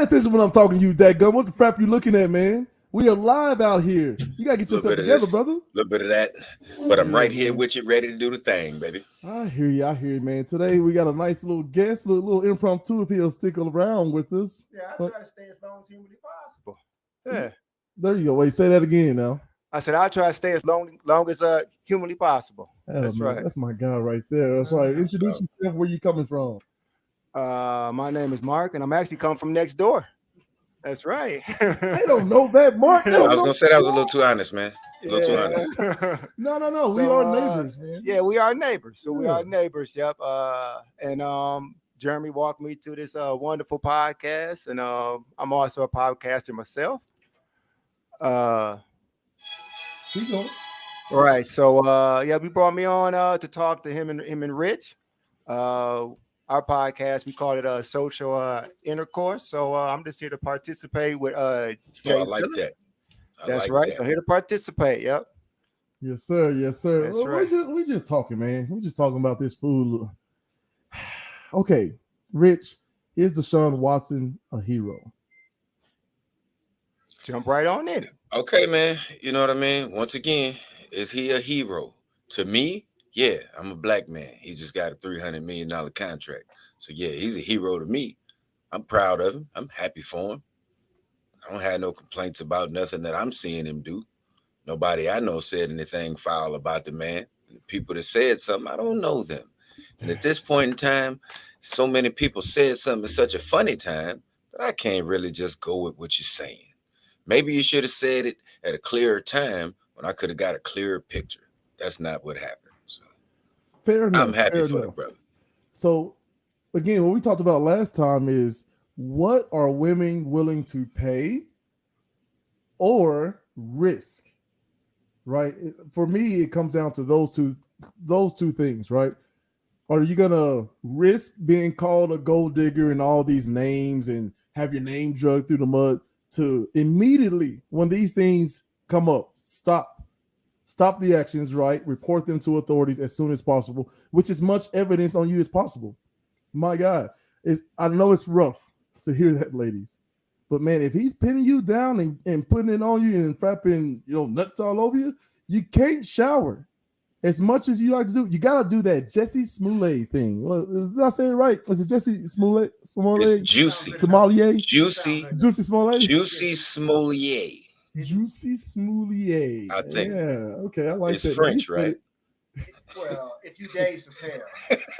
attention when I'm talking to you, dadgum. What the crap you looking at, man? We are live out here. You gotta get yourself together, brother. A little bit of that. But I'm right here with you, ready to do the thing, baby. I hear you, man. Today we got a nice little guest, little impromptu if he'll stick around with us. Yeah, I try to stay as long as humanly possible. Yeah. There you go. Wait, say that again now. I said I try to stay as long as humanly possible. That's right. That's my guy right there. That's right. Introduce yourself. Where you coming from? My name is Mark, and I'm actually coming from next door. That's right. They don't know that, Mark. I was gonna say that was a little too honest, man. A little too honest. No. So, we are neighbors, man. Yeah, we are neighbors. So we are neighbors. Yep. And Jeremy walked me to this wonderful podcast, and I'm also a podcaster myself. We go. All right. So we brought me on to talk to him and Rich. Our podcast, we call it social intercourse. So I'm just here to participate with Jay. I like that. That's right. That. I'm here to participate. Yep. Yes, sir. Yes, sir. That's right. We just talking, man. We're just talking about this food. Okay, Rich, is Deshaun Watson a hero? Jump right on in it. Okay, man. You know what I mean? Once again, is he a hero? To me, yeah, I'm a black man. He just got a $300 million contract. So, yeah, he's a hero to me. I'm proud of him. I'm happy for him. I don't have no complaints about nothing that I'm seeing him do. Nobody I know said anything foul about the man. The people that said something, I don't know them. And at this point in time, so many people said something at such a funny time that I can't really just go with what you're saying. Maybe you should have said it at a clearer time when I could have got a clearer picture. That's not what happened. So fair enough. I'm happy for the brother. So again, what we talked about last time is what are women willing to pay or risk? Right? For me, it comes down to those two things, right? Are you gonna risk being called a gold digger and all these names and have your name dragged through the mud to immediately, when these things come up, stop the actions, right? Report them to authorities as soon as possible, which is much evidence on you as possible. My God, I know it's rough to hear that, ladies, but man, if he's pinning you down and putting it on you and frapping, nuts all over you, you can't shower. As much as you like to do, you gotta do that Jesse Smollett thing. Well, did I say it right? Was it Jesse Smollett? It's Juicy. Sommelier? Juicy Smollett? Juicy Smollett. Juicy Smollett. I think. Yeah, okay, I like it's that. French, right? Well, if you Dave Chappelle,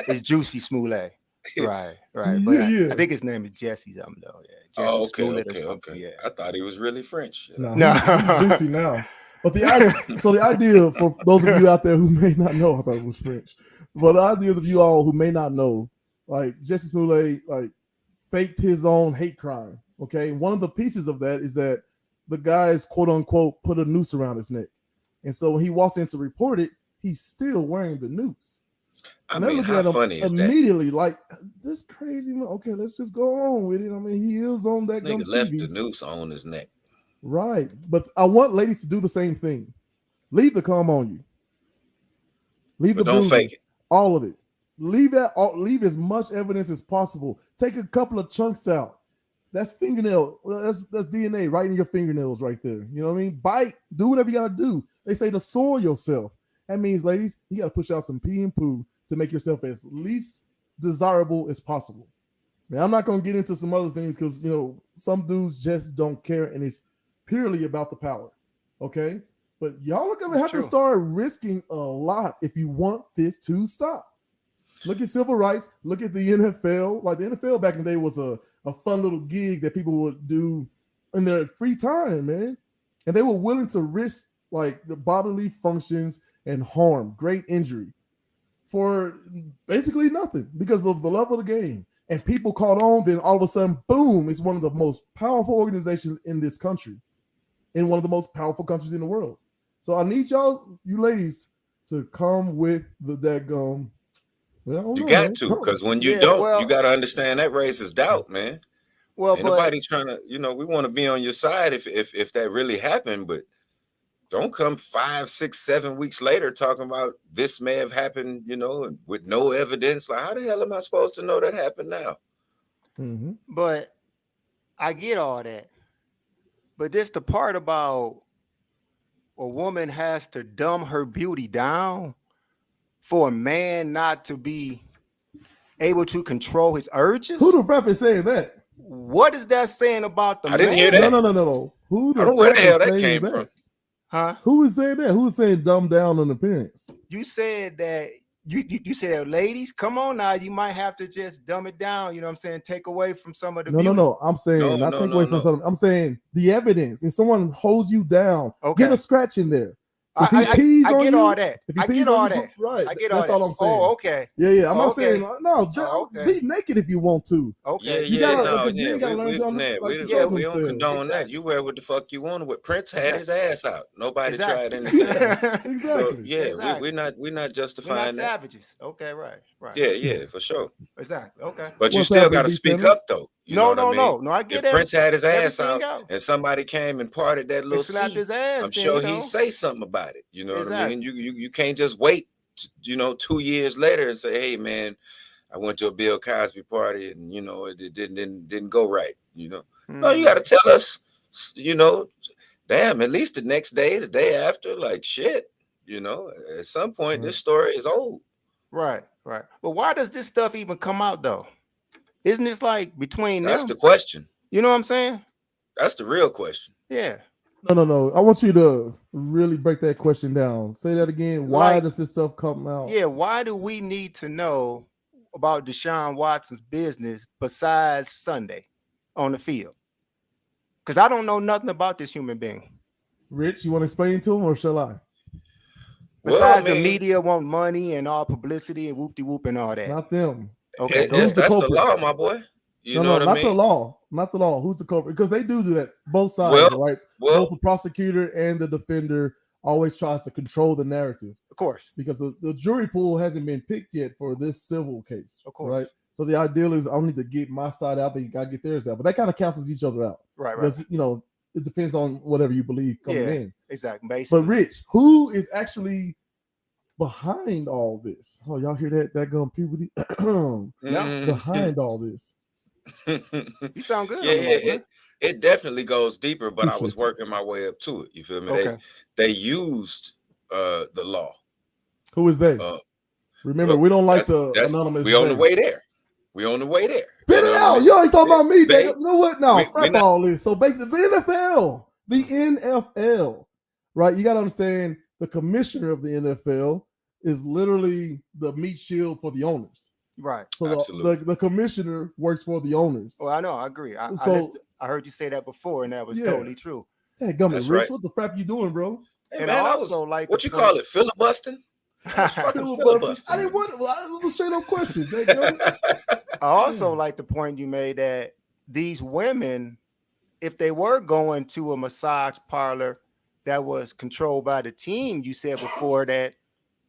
it's Juicy Smollett. Right. But Yeah. I think his name is Jesse something though. Yeah. Jesse Okay. Yeah. I thought he was really French. No. He's Juicy now. But the idea for those of you out there who may not know, I thought it was French. But the ideas of you all who may not know, like Jesse Smollett, faked his own hate crime. Okay, one of the pieces of that is that the guy's quote unquote put a noose around his neck, and so when he walks in to report it, he's still wearing the noose. I mean, how funny is that? Immediately, like this crazy man. Okay, let's just go on with it. I mean, he is on that. Nigga left the noose on his neck. Right, but I want ladies to do the same thing. Leave the cum on you. Leave the bruises, don't fake it. All of it. Leave as much evidence as possible. Take a couple of chunks out. That's fingernail. That's DNA right in your fingernails right there. You know what I mean? Bite. Do whatever you gotta do. They say to soil yourself. That means, ladies, you gotta push out some pee and poo to make yourself as least desirable as possible. Now, I'm not gonna get into some other things because some dudes just don't care, and it's purely about the power, okay? But y'all are gonna have to start risking a lot if you want this to stop. Look at civil rights. Look at the NFL. Like the NFL back in the day was a fun little gig that people would do in their free time, man. And they were willing to risk like the bodily functions and harm, great injury for basically nothing because of the level of the game. And people caught on, then all of a sudden, boom, it's one of the most powerful organizations in this country. In one of the most powerful countries in the world. So I need you ladies, to come with the daggum. You got to, because when you don't, you got to understand that raises doubt, man. Well, ain't nobody trying to, we want to be on your side if that really happened, but don't come 5, 6, 7 weeks later talking about this may have happened, and with no evidence. Like, how the hell am I supposed to know that happened now? Mm-hmm. But I get all that, but this the part about a woman has to dumb her beauty down for a man not to be able to control his urges. Who the frap is saying that? What is that saying about the I didn't man? hear that. No. Who I the don't know where the frap hell is that saying came that? from. Huh? Who is saying that? Who is saying dumb down on appearance? You said that you said, ladies, come on now, you might have to just dumb it down. You know what I'm saying? Take away from some of the beauty. No. I'm saying not take away from something. I'm saying the evidence. If someone holds you down, get a scratch in there. If he pees on you, all that. If he pees on you, right? I get that's all I'm saying. Oh, okay. Yeah. I'm not saying no. Be naked if you want to. Okay. We don't themselves. condone that. You wear what the fuck you want to wear. Prince had his ass out. Nobody tried anything. Exactly. So, we're not justifying that. Savages. Okay, right. Yeah, for sure. Exactly. Okay. But you still got to speak up though. No. I get if that. Prince had his ass out and somebody came and parted that little seat, his ass, I'm sure he'd say something about it. You know what I mean? You can't just wait, 2 years later and say, hey man, I went to a Bill Cosby party and it didn't go right. No, you got to tell us. Damn, at least the next day, the day after, like shit. At some point this story is old. Right. But why does this stuff even come out though? Isn't this like between them? That's the question. You know what I'm saying? That's the real question. Yeah. No. I want you to really break that question down. Say that again. Why does this stuff come out? Yeah. Why do we need to know about Deshaun Watson's business besides Sunday on the field? Because I don't know nothing about this human being. Rich, you want to explain to him or shall I? Besides the media want money and all publicity and whoop-de-whoop and all that. Not them. Okay. That's the law, my boy. You know what I mean? The law. Not the law. Who's the culprit? Because they do that. Both sides, right? Both the prosecutor and the defender always tries to control the narrative. Of course. Because the jury pool hasn't been picked yet for this civil case. Of course. Right? So the ideal is I need to get my side out, then you got to get theirs out. But that kind of cancels each other out. Right. Because, it depends on whatever you believe coming in. Exactly. Basically. But Rich, who is actually behind all this? Oh, y'all hear that gun puberty? Behind all this. You sound good. Yeah, it definitely goes deeper, but I was working my way up to it. You feel me? Okay. They used the law. Who is they? Remember, we don't like the anonymous. We on the way there. Spit it out. You always talk about me. You know what? No, fuck all this. So basically, the NFL, right? You got to understand the commissioner of the NFL is literally the meat shield for the owners. Right. So the commissioner works for the owners. Well, I know. I agree. I heard you say that before, and that was totally true. Hey, Rich, right. What the crap you doing, bro? Hey, and man, I also like what you call it, filibustering? Filibustering. I didn't want it. It was a straight up question. I also like the point you made that these women, if they were going to a massage parlor that was controlled by the team, you said before that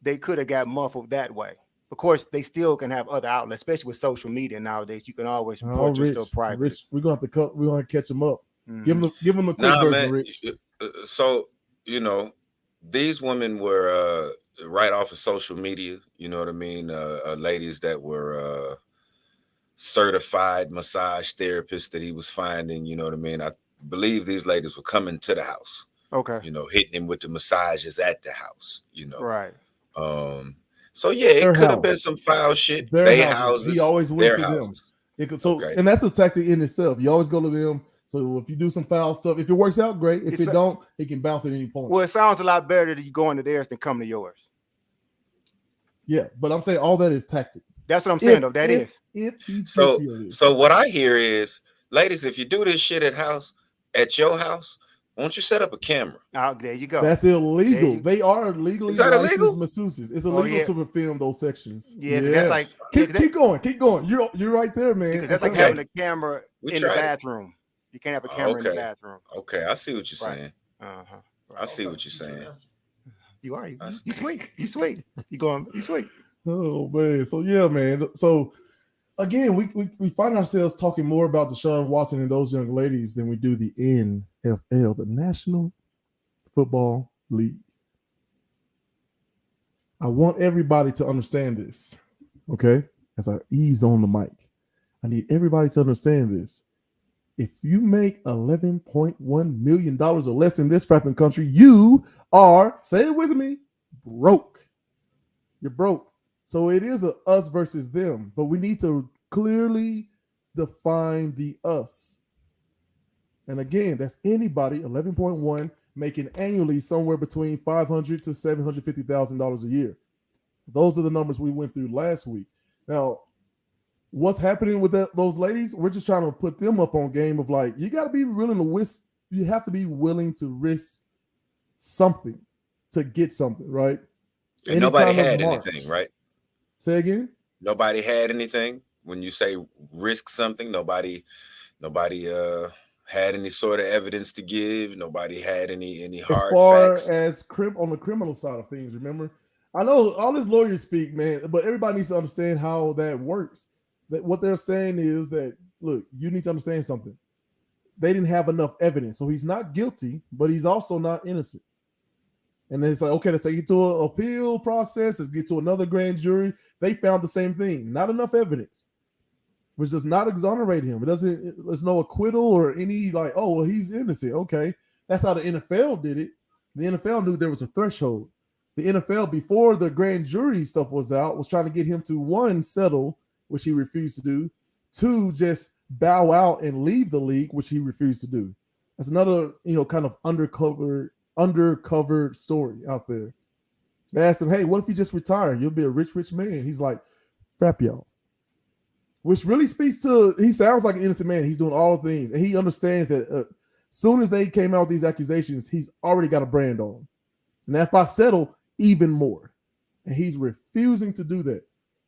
they could have got muffled that way. Of course, they still can have other outlets, especially with social media nowadays. You can always report your stuff private. Rich, we're gonna have to catch them up. Give them a quick version, Rich. So these women were right off of social media. You know what I mean? Ladies that were certified massage therapists that he was finding. You know what I mean? I believe these ladies were coming to the house. Okay. Hitting him with the massages at the house. Right. So yeah, it could have been some foul shit. Their houses. He always went to them. And that's a tactic in itself. You always go to them. So if you do some foul stuff, if it works out, great. If it don't, he can bounce at any point. Well, it sounds a lot better that you go into theirs than come to yours. Yeah, but I'm saying all that is tactic. That's what I'm saying, though. That is. So what I hear is, ladies, if you do this shit at your house, won't you set up a camera? Oh, there you go. That's illegal. They are legally licensed masseuses. It's illegal to film those sections. Yeah. That's like keep going. You're right there, man. Because that's like having a camera in the bathroom. You can't have a camera in the bathroom. Okay, I see what you're saying. Uh-huh. I see what you're saying. You are. You sweet. You sweet. You sweet. Oh man. So yeah, man. So again, we find ourselves talking more about Deshaun Watson and those young ladies than we do the NFL, the National Football League. I want everybody to understand this, okay? As I ease on the mic, I need everybody to understand this. if you make $11.1 million or less in this rapping country, you are, say it with me, broke. You're broke. So it is a us versus them, but we need to clearly define the us. And again, that's anybody 11.1 making annually somewhere between $500 to $750,000 a year. Those are the numbers we went through last week. Now, what's happening with those ladies? We're just trying to put them up on game of like, you got to be willing to risk. You have to be willing to risk something to get something, right? And nobody had anything, right? Say again? Nobody had anything. When you say risk something, nobody had any sort of evidence to give. Nobody had any hard facts. As on the criminal side of things, remember? I know all this lawyers speak, man, but everybody needs to understand how that works. That what they're saying is that, look, you need to understand something. They didn't have enough evidence. So he's not guilty, but he's also not innocent. And then it's like, okay, let's take it to an appeal process. Let's get to another grand jury. They found the same thing. Not enough evidence, which does not exonerate him. There's no acquittal or any like, oh, well, he's innocent. Okay. That's how the NFL did it. The NFL knew there was a threshold. The NFL, before the grand jury stuff was out, was trying to get him to, one, settle, which he refused to do. Two, just bow out and leave the league, which he refused to do. That's another, kind of undercover story out there. They asked him, hey, what if you just retire? You'll be a rich man. He's like, crap y'all. Which really speaks to, he sounds like an innocent man. He's doing all the things. And he understands that soon as they came out with these accusations, he's already got a brand on him. And if I settle, even more. And he's refusing to do that,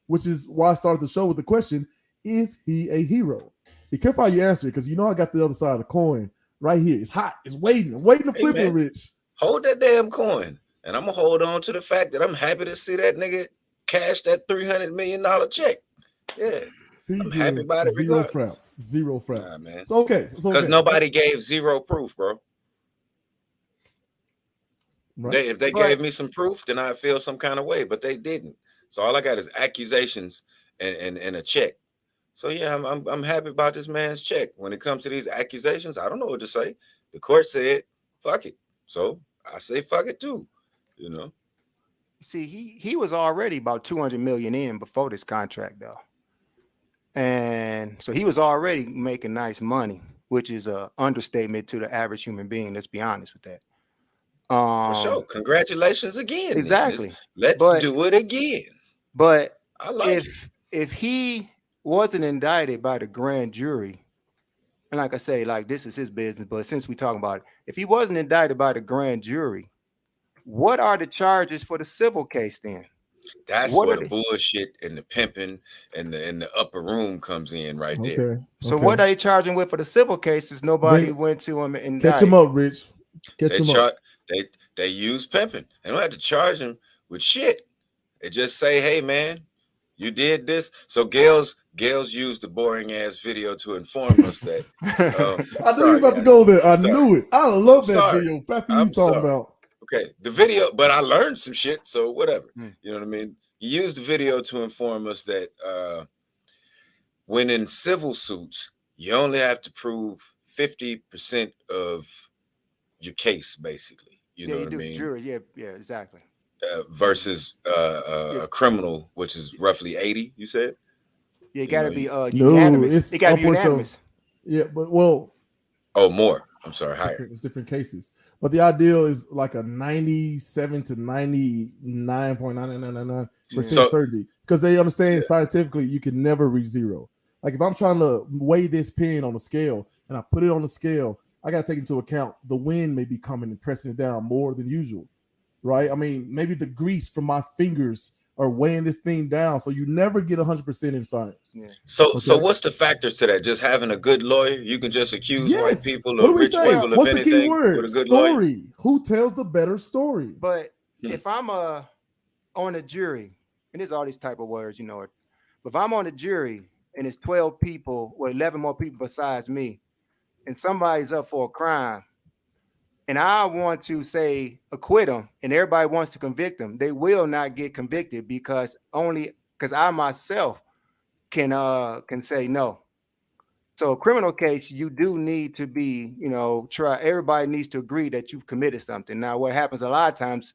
which is why I started the show with the question, is he a hero? Be careful how you answer it, because I got the other side of the coin right here. It's hot. It's waiting. I'm waiting to flip it, Rich. Hold that damn coin. And I'm going to hold on to the fact that I'm happy to see that nigga cash that $300 million check. Yeah. I'm happy about it regardless. Zero fraps. Nah, man. It's okay. Because nobody gave zero proof, bro. Right. If they gave me some proof, then I'd feel some kind of way, but they didn't. So all I got is accusations and a check. So yeah, I'm happy about this man's check. When it comes to these accusations, I don't know what to say. The court said, fuck it. So I say fuck it too. See, he was already about 200 million in before this contract, though. And so he was already making nice money, which is an understatement to the average human being. Let's be honest with that. For sure. Congratulations again. Exactly. Let's do it again. But I like if he wasn't indicted by the grand jury, and like I say, like this is his business, but since we talking about it, if he wasn't indicted by the grand jury, what are the charges for the civil case then? That's where the bullshit and the pimping and the upper room comes in right there. So what are they charging with for the civil cases? Nobody went to him and catch him up, Rich. Catch him up. They use pimping. They don't have to charge him with shit. They just say, hey man, you did this. So Gail's used the boring ass video to inform us that. I knew you were about to go there. I knew it. I love that video. Pappy, you talking about? Okay, the video, but I learned some shit, so whatever. You know what I mean? You used the video to inform us that when in civil suits, you only have to prove 50% of your case, basically. You know what I mean? Jury, yeah, exactly. Versus a criminal, which is roughly 80, you said? Yeah, it got to be unanimous. It got to be unanimous. Yeah, but well. Oh, more. I'm sorry, higher. It's different cases. But the ideal is like a 97 to 99.9999% certainty, because they understand scientifically you can never reach zero. Like if I'm trying to weigh this pen on a scale and I put it on the scale, I got to take into account the wind may be coming and pressing it down more than usual, right? I mean, maybe the grease from my fingers are weighing this thing down, so you never get 100% in science. Yeah. So what's the factors to that? Just having a good lawyer? You can just accuse white people or rich people of anything. What's the key word? With a good story. Lawyer? Who tells the better story? But if I'm on a jury, and there's all these type of words, but if I'm on a jury and it's 12 people or 11 more people besides me, and somebody's up for a crime, and I want to say acquit them, and everybody wants to convict them, they will not get convicted because I myself can say no. So a criminal case, you do need to be, everybody needs to agree that you've committed something. Now, what happens a lot of times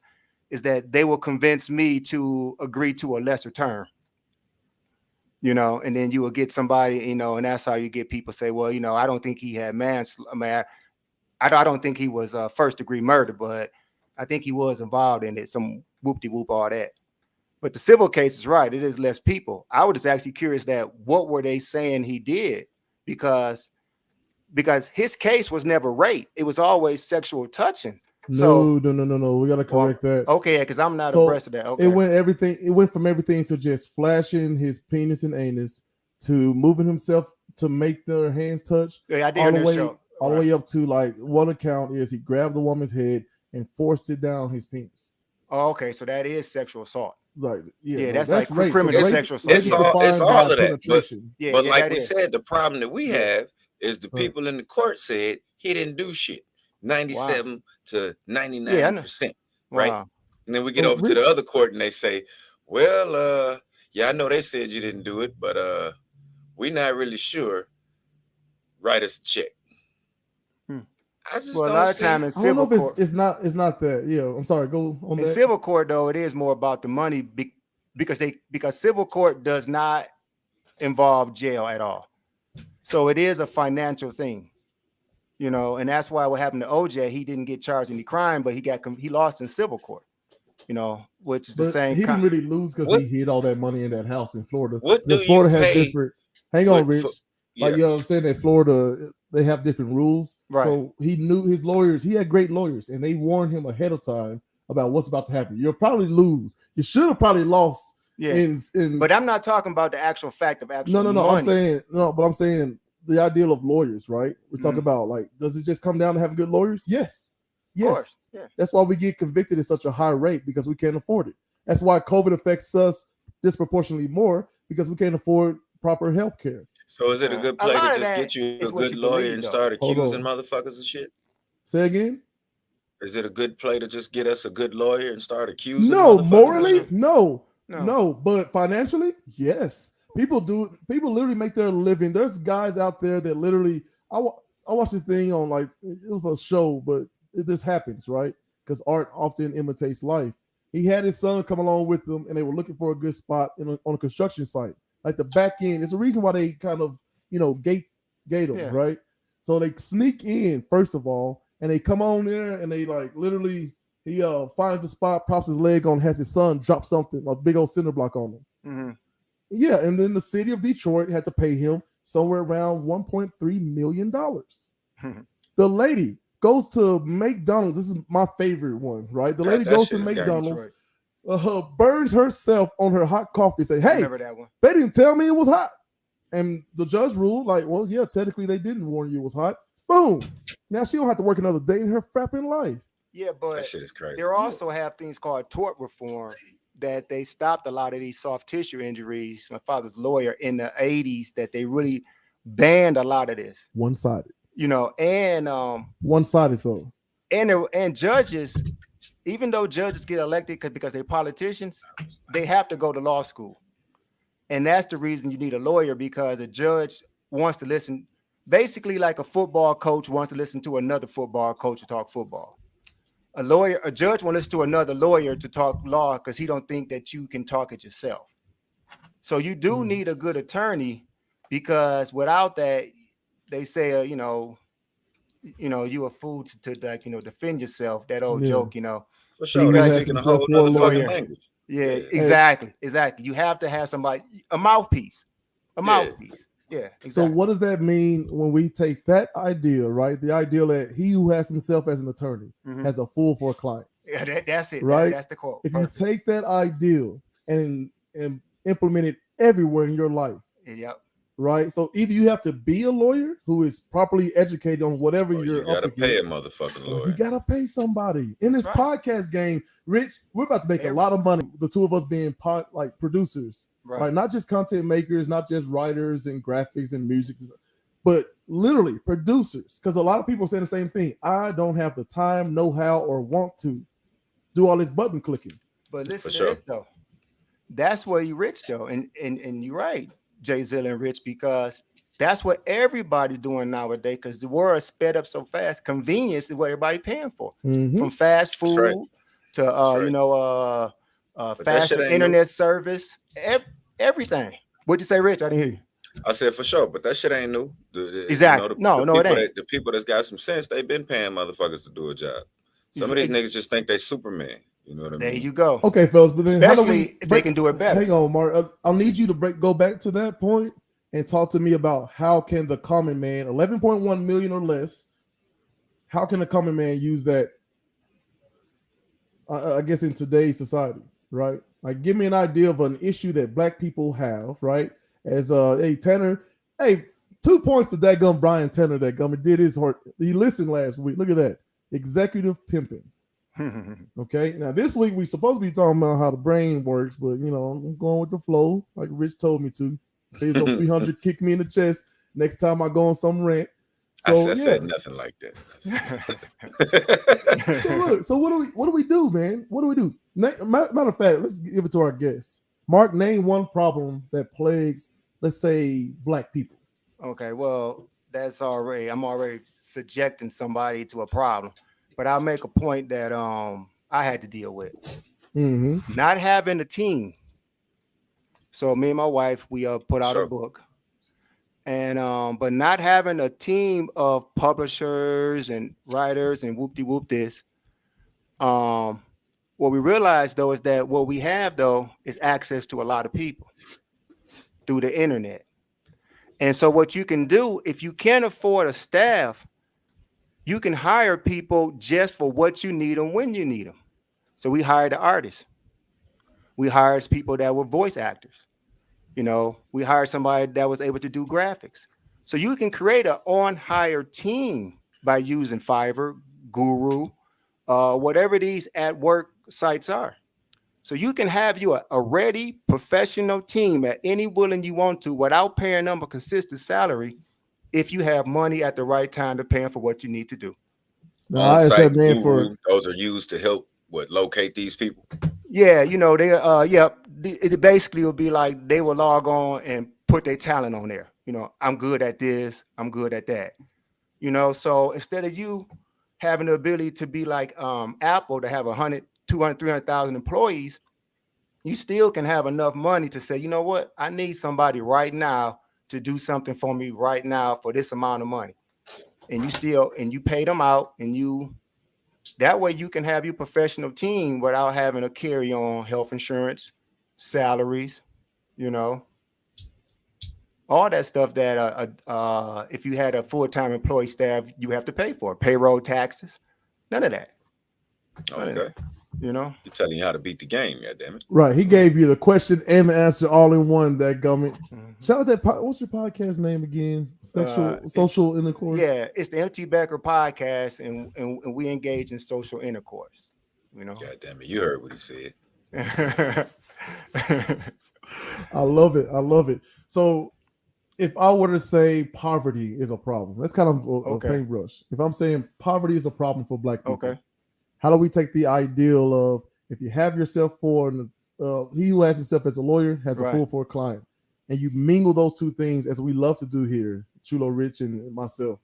is that they will convince me to agree to a lesser term, and then you will get somebody, and that's how you get people say, well, I don't think he had I don't think he was first degree murder, but I think he was involved in it. Some whoop-de-whoop, all that. But the civil case is right. It is less people. I was just actually curious that what were they saying he did? Because his case was never rape. It was always sexual touching. No. We gotta correct that. Okay, because I'm not abreast of that. Okay. It went from everything to just flashing his penis and anus to moving himself to make their hands touch. Yeah, I did hear this show. All the way up to like one account is he grabbed the woman's head and forced it down his penis. Oh, okay, so that is sexual assault. Like, that's like rape. Criminal sexual assault. It's all of that. But like we is. said, the problem that we have is the people in the court said he didn't do shit. 97 to 99%. Right. Wow. And then we get over to the other court and they say, well, I know they said you didn't do it, but we're not really sure. Write us a check. I just a lot of time in civil court, it's not that. Yeah, I'm sorry. Go on. In civil court, though, it is more about the money because civil court does not involve jail at all. So it is a financial thing, and that's why what happened to OJ, he didn't get charged any crime, but he lost in civil court, which is the same. He didn't really lose because he hid all that money in that house in Florida. Florida has different. Hang on, Rich. Yeah. Like you understand that Florida, they have different rules. Right. So he knew his lawyers. He had great lawyers, and they warned him ahead of time about what's about to happen. You'll probably lose. You should have probably lost. Yeah. But I'm not talking about the actual fact of actual money. I'm saying the ideal of lawyers, right? We're talking about like, does it just come down to having good lawyers? Yes. Of course. Yeah. That's why we get convicted at such a high rate because we can't afford it. That's why COVID affects us disproportionately more because we can't afford proper health care. So is it a good play to just get you a good lawyer and start accusing motherfuckers and shit? Say again? Is it a good play to just get us a good lawyer and start accusing? No, morally, no. But financially, yes. People literally make their living. There's guys out there that literally, I watched this thing on like, it was a show, but this happens, right? Because art often imitates life. He had his son come along with him and they were looking for a good spot on a construction site. Like the back end, it's a reason why they kind of, gate them, right? So they sneak in, first of all, and they come on there and they like literally, he finds a spot, props his leg on, has his son drop something, a big old cinder block on him. Mm-hmm. Yeah, and then the city of Detroit had to pay him somewhere around $1.3 million. The lady goes to McDonald's. This is my favorite one, right? The lady goes to McDonald's. Burns herself on her hot coffee. Say, hey, that one. They didn't tell me it was hot. And the judge ruled like, well, yeah, technically they didn't warn you it was hot. Boom. Now she don't have to work another day in her frapping life. Yeah, but that shit is crazy. There also have things called tort reform that they stopped a lot of these soft tissue injuries. My father's lawyer in the 80s that they really banned a lot of this. One-sided. And one-sided though. And judges, even though judges get elected because they're politicians, they have to go to law school. And that's the reason you need a lawyer, because a judge wants to listen, basically like a football coach wants to listen to another football coach to talk football. A judge wants to listen to another lawyer to talk law because he don't think that you can talk it yourself. So you do need a good attorney, because without that, they say, you a fool to like, defend yourself. That old joke, For sure. That's speaking a whole other fucking language. Yeah, exactly. You have to have somebody, a mouthpiece. Yeah, exactly. So what does that mean when we take that idea, right? The ideal that he who has himself as an attorney has a fool for a client. Yeah, that's it. Right? That's the quote. If you take that ideal and implement it everywhere in your life, yep. Right? So either you have to be a lawyer who is properly educated on whatever you're you gotta up pay a against, motherfucking lawyer. you gotta pay somebody. In this podcast game, Rich, we're about to make a lot of money. The two of us being producers, right? Not just content makers, not just writers and graphics and music, but literally producers. Because a lot of people say the same thing. I don't have the time, know-how, or want to do all this button clicking. But listen to this though. That's where you rich though, and you're right, Jay, Zilla, and Rich, because That's what everybody's doing nowadays because the world is sped up so fast. Convenience is what everybody's paying for. Mhm. From fast That's right. food to That's right. But that shit faster ain't new. internet service, everything. What'd you say, Rich? I didn't hear you. I said for sure, but that shit ain't new. Exactly. No, it ain't. The people that's got some sense, they've been paying motherfuckers to do a job. Some of these niggas just think they Superman. You know what I mean? There you go. Okay, fellas, but then how do Especially we if they can do it better. Hang on, Mark. I'll need you to go back to that point and talk to me about how can the common man, 11.1 million or less, how can the common man use that? I guess in today's society, right? Like, give me an idea of an issue that black people have, right? As hey Tanner, hey, 2 points to that gum Brian Tanner that gum did his heart. He listened last week. Look at that, executive pimping. Okay, now this week we supposed to be talking about how the brain works, but you know I'm going with the flow, like Rich told me to. Say it's 300, kick me in the chest next time I go on some rant. So I said nothing like that. So what do we do, man? What do we do? Matter of fact, let's give it to our guests. Mark, name one problem that plagues, let's say, black people. Okay, well, I'm already subjecting somebody to a problem, but I'll make a point that I had to deal with. Mm-hmm. Not having a team. So me and my wife, we put out a book. And but not having a team of publishers and writers and whoop-de-whoop this. What we realized though is that what we have though is access to a lot of people through the internet. And so what you can do, if you can't afford a staff, you can hire people just for what you need and when you need them. So we hired the artists. We hired people that were voice actors. You know, we hired somebody that was able to do graphics. So you can create an on-hire team by using Fiverr, Guru, whatever these at-work sites are. So you can have you a ready professional team at any willing you want to without paying them a consistent salary if you have money at the right time to pay them for what you need to do. I said, man, those are used to help locate these people. Yeah, you know, it basically will be like they will log on and put their talent on there. You know, I'm good at this, I'm good at that. You know, so instead of you having the ability to be like Apple to have 100, 200, 300,000 employees, you still can have enough money to say, you know what, I need somebody right now to do something for me right now for this amount of money. And you pay them out and that way you can have your professional team without having to carry on health insurance, salaries, you know, all that stuff that if you had a full-time employee staff, you have to pay for payroll, taxes, none of that. Okay. You know, he's telling you how to beat the game, goddammit. Right. He gave you the question and the answer all in one, that government. Shout out that what's your podcast name again? Social intercourse. Yeah, it's the Becker Podcast, and we engage in social intercourse. You know, God damn it, you heard what he said. I love it. So if I were to say poverty is a problem, that's kind of a paintbrush. If I'm saying poverty is a problem for black people, how do we take the ideal of if you have yourself for he who has himself as a lawyer has a fool for a client, and you mingle those two things as we love to do here, Chulo, Rich, and myself.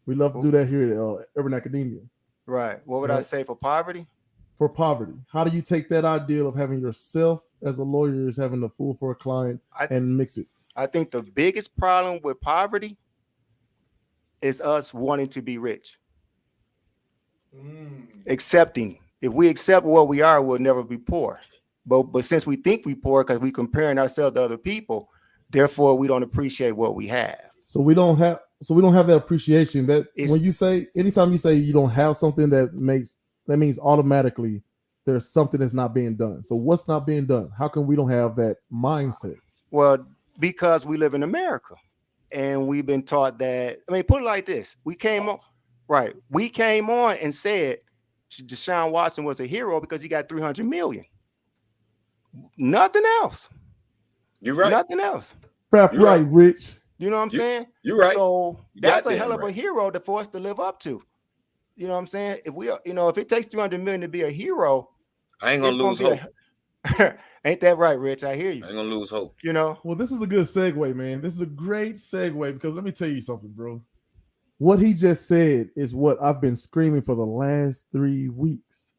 We love to do that here at Urban Academia. Right. What would I say for poverty? For poverty, how do you take that ideal of having yourself as a lawyer is having a fool for a client and mix it? I think the biggest problem with poverty is us wanting to be rich. Accepting. If we accept what we are, we'll never be poor. But since we think we poor because we comparing ourselves to other people, therefore we don't appreciate what we have. So we don't have that appreciation. That when you say, anytime you say you don't have something, that means automatically there's something that's not being done. So what's not being done? How come we don't have that mindset? Well, because we live in America and we've been taught that. I mean, put it like this. We came on and said Deshaun Watson was a hero because he got 300 million. Nothing else. You're right. Nothing else. Right, Rich. You know what I'm saying? You're right. So that's a hell of a hero for us to live up to. You know what I'm saying? If it takes 300 million to be a hero, I ain't gonna lose hope. Ain't that right, Rich? I hear you. I ain't gonna lose hope. You know, Well, this is a good segue, man. This is a great segue because let me tell you something, bro. What he just said is what I've been screaming for the last 3 weeks.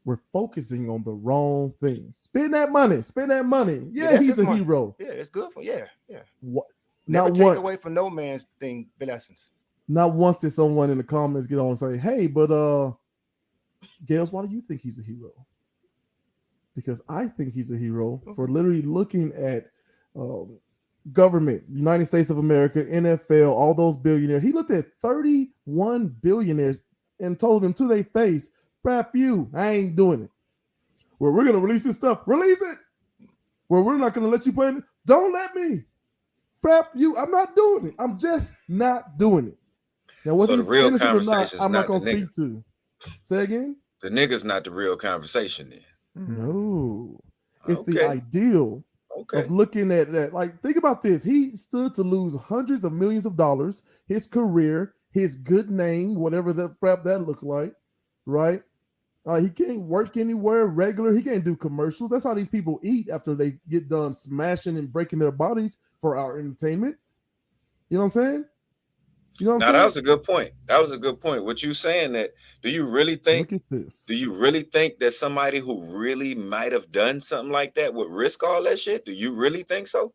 We're focusing on the wrong things. Spend that money. Spend that money. Yeah, that's he's his a money. hero. Yeah, it's good for yeah. What? Never Not take once. away from no man's thing blessings. Not once did someone in the comments get on and say, "Hey, but Gales, why do you think he's a hero?" Because I think he's a hero for literally looking at government, United States of America, NFL, all those billionaires. He looked at 31 billionaires and told them to their face, "Frap you, I ain't doing it." Well, we're gonna release this stuff. Release it. Well, we're not gonna let you play it. Don't let me. Frap you. I'm not doing it. I'm just not doing it. Now, whether So the he's real innocent or not, conversation is I'm not not gonna the speak to. Say again. The nigga's not the real conversation then. No, it's the Okay. ideal Okay. of looking at that. Like, think about this. He stood to lose hundreds of millions of dollars, his career, his good name, whatever that frap that looked like, right? He can't work anywhere regular. He can't do commercials. That's how these people eat after they get done smashing and breaking their bodies for our entertainment. You know what I'm saying? You know what I'm Now saying? that was a good point. That was a good point. What you saying that? Do you really think? Look at this. Do you really think that somebody who really might have done something like that would risk all that shit? Do you really think so?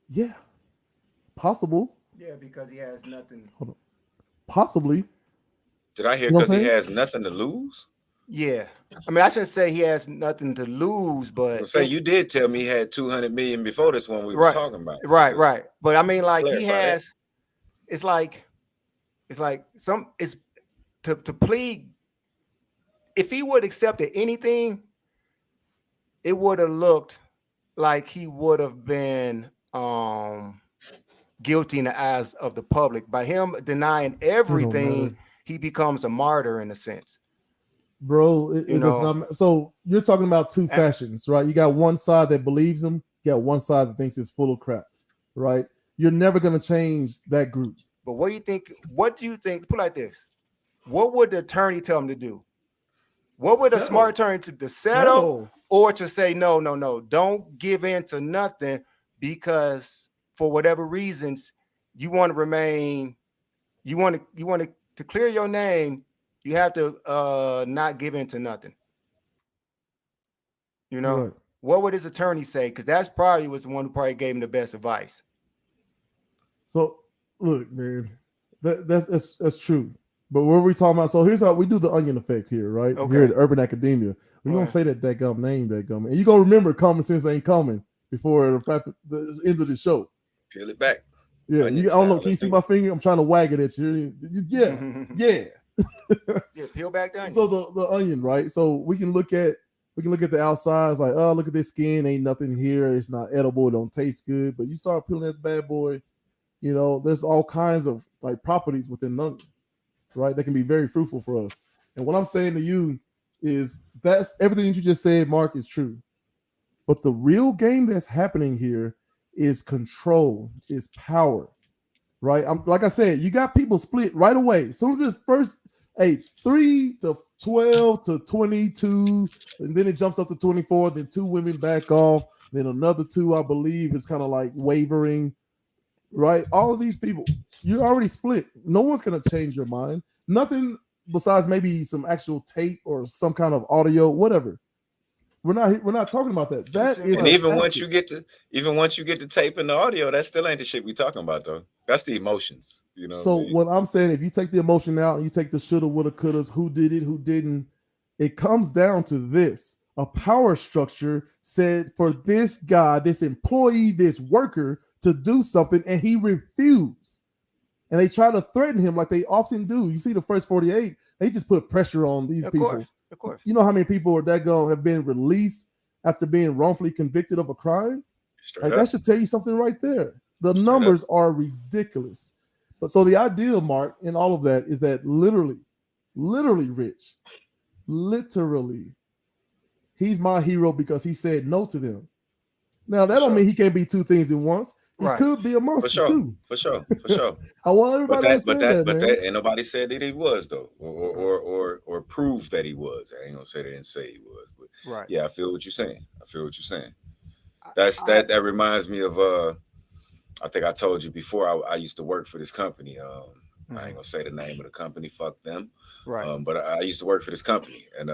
Yeah. Possible. Yeah, because he has nothing. Hold on. Possibly. Did I hear You know what because I'm he saying? has nothing to lose? Yeah, I mean, I shouldn't say he has nothing to lose, but Say you did tell me he had 200 million before this one we were right, talking about. right. But I mean, like he Clarify that. has. It's like some. It's to plead. If he would accepted anything, it would have looked like he would have been guilty in the eyes of the public. By him denying everything, he becomes a martyr in a sense. Bro, it does not. So you're talking about two fashions, right? You got one side that believes him, you got one side that thinks it's full of crap, right? You're never going to change that group. But what do you think? What do you think? Put it like this: what would the attorney tell him to do? What would a smart attorney to settle or to say no, don't give in to nothing because for whatever reasons you want to remain, you want to clear your name. You have to not give in to nothing. You know, right. What would his attorney say? Because that's probably was the one who probably gave him the best advice. So look, man, that's true. But what are we talking about? So here's how we do the onion effect here, right? Okay. Here at Urban Academia. We're going to say that gum name, that gum. And you're going to remember common sense ain't coming before the end of the show. Peel it back. Yeah. I don't know. Can you see my finger? I'm trying to wag it at you. Yeah. Yeah. Yeah, peel back the onion. So the onion, right? So we can look at the outside. It's like, oh, look at this skin. Ain't nothing here. It's not edible. It don't taste good. But you start peeling that bad boy, you know, there's all kinds of like properties within the onion, right? That can be very fruitful for us. And what I'm saying to you is that's everything that you just said, Mark, is true. But the real game that's happening here is control, is power, right? Like I said, you got people split right away. As soon as this first 3 to 12 to 22, and then it jumps up to 24, then 2 women back off, then another 2, I believe, is kind of like wavering, right? All of these people, you're already split. No one's going to change your mind. Nothing besides maybe some actual tape or some kind of audio, whatever. We're not talking about that. That is, and even once you get the tape and the audio, that still ain't the shit we talking about though. That's the emotions, you know. So what I'm saying, if you take the emotion out and you take the shoulda, woulda, couldas, who did it, who didn't, it comes down to this: a power structure said for this guy, this employee, this worker to do something, and he refused. And they try to threaten him like they often do. You see the first 48, they just put pressure on these people. Of course. You know how many people are that going have been released after being wrongfully convicted of a crime? Like, that should tell you something right there. The numbers are ridiculous. But so the idea, Mark, in all of that is that literally, Rich, literally, he's my hero because he said no to them. Now, that don't mean he can't be 2 things at once. He could be a monster too. For sure. I want everybody to understand that, man. Ain't nobody said that he was though, or proved that he was. I ain't gonna say they didn't say he was, but yeah, I feel what you're saying. That reminds me of I think I told you before. I used to work for this company. I ain't gonna say the name of the company. Fuck them. Right. But I used to work for this company, and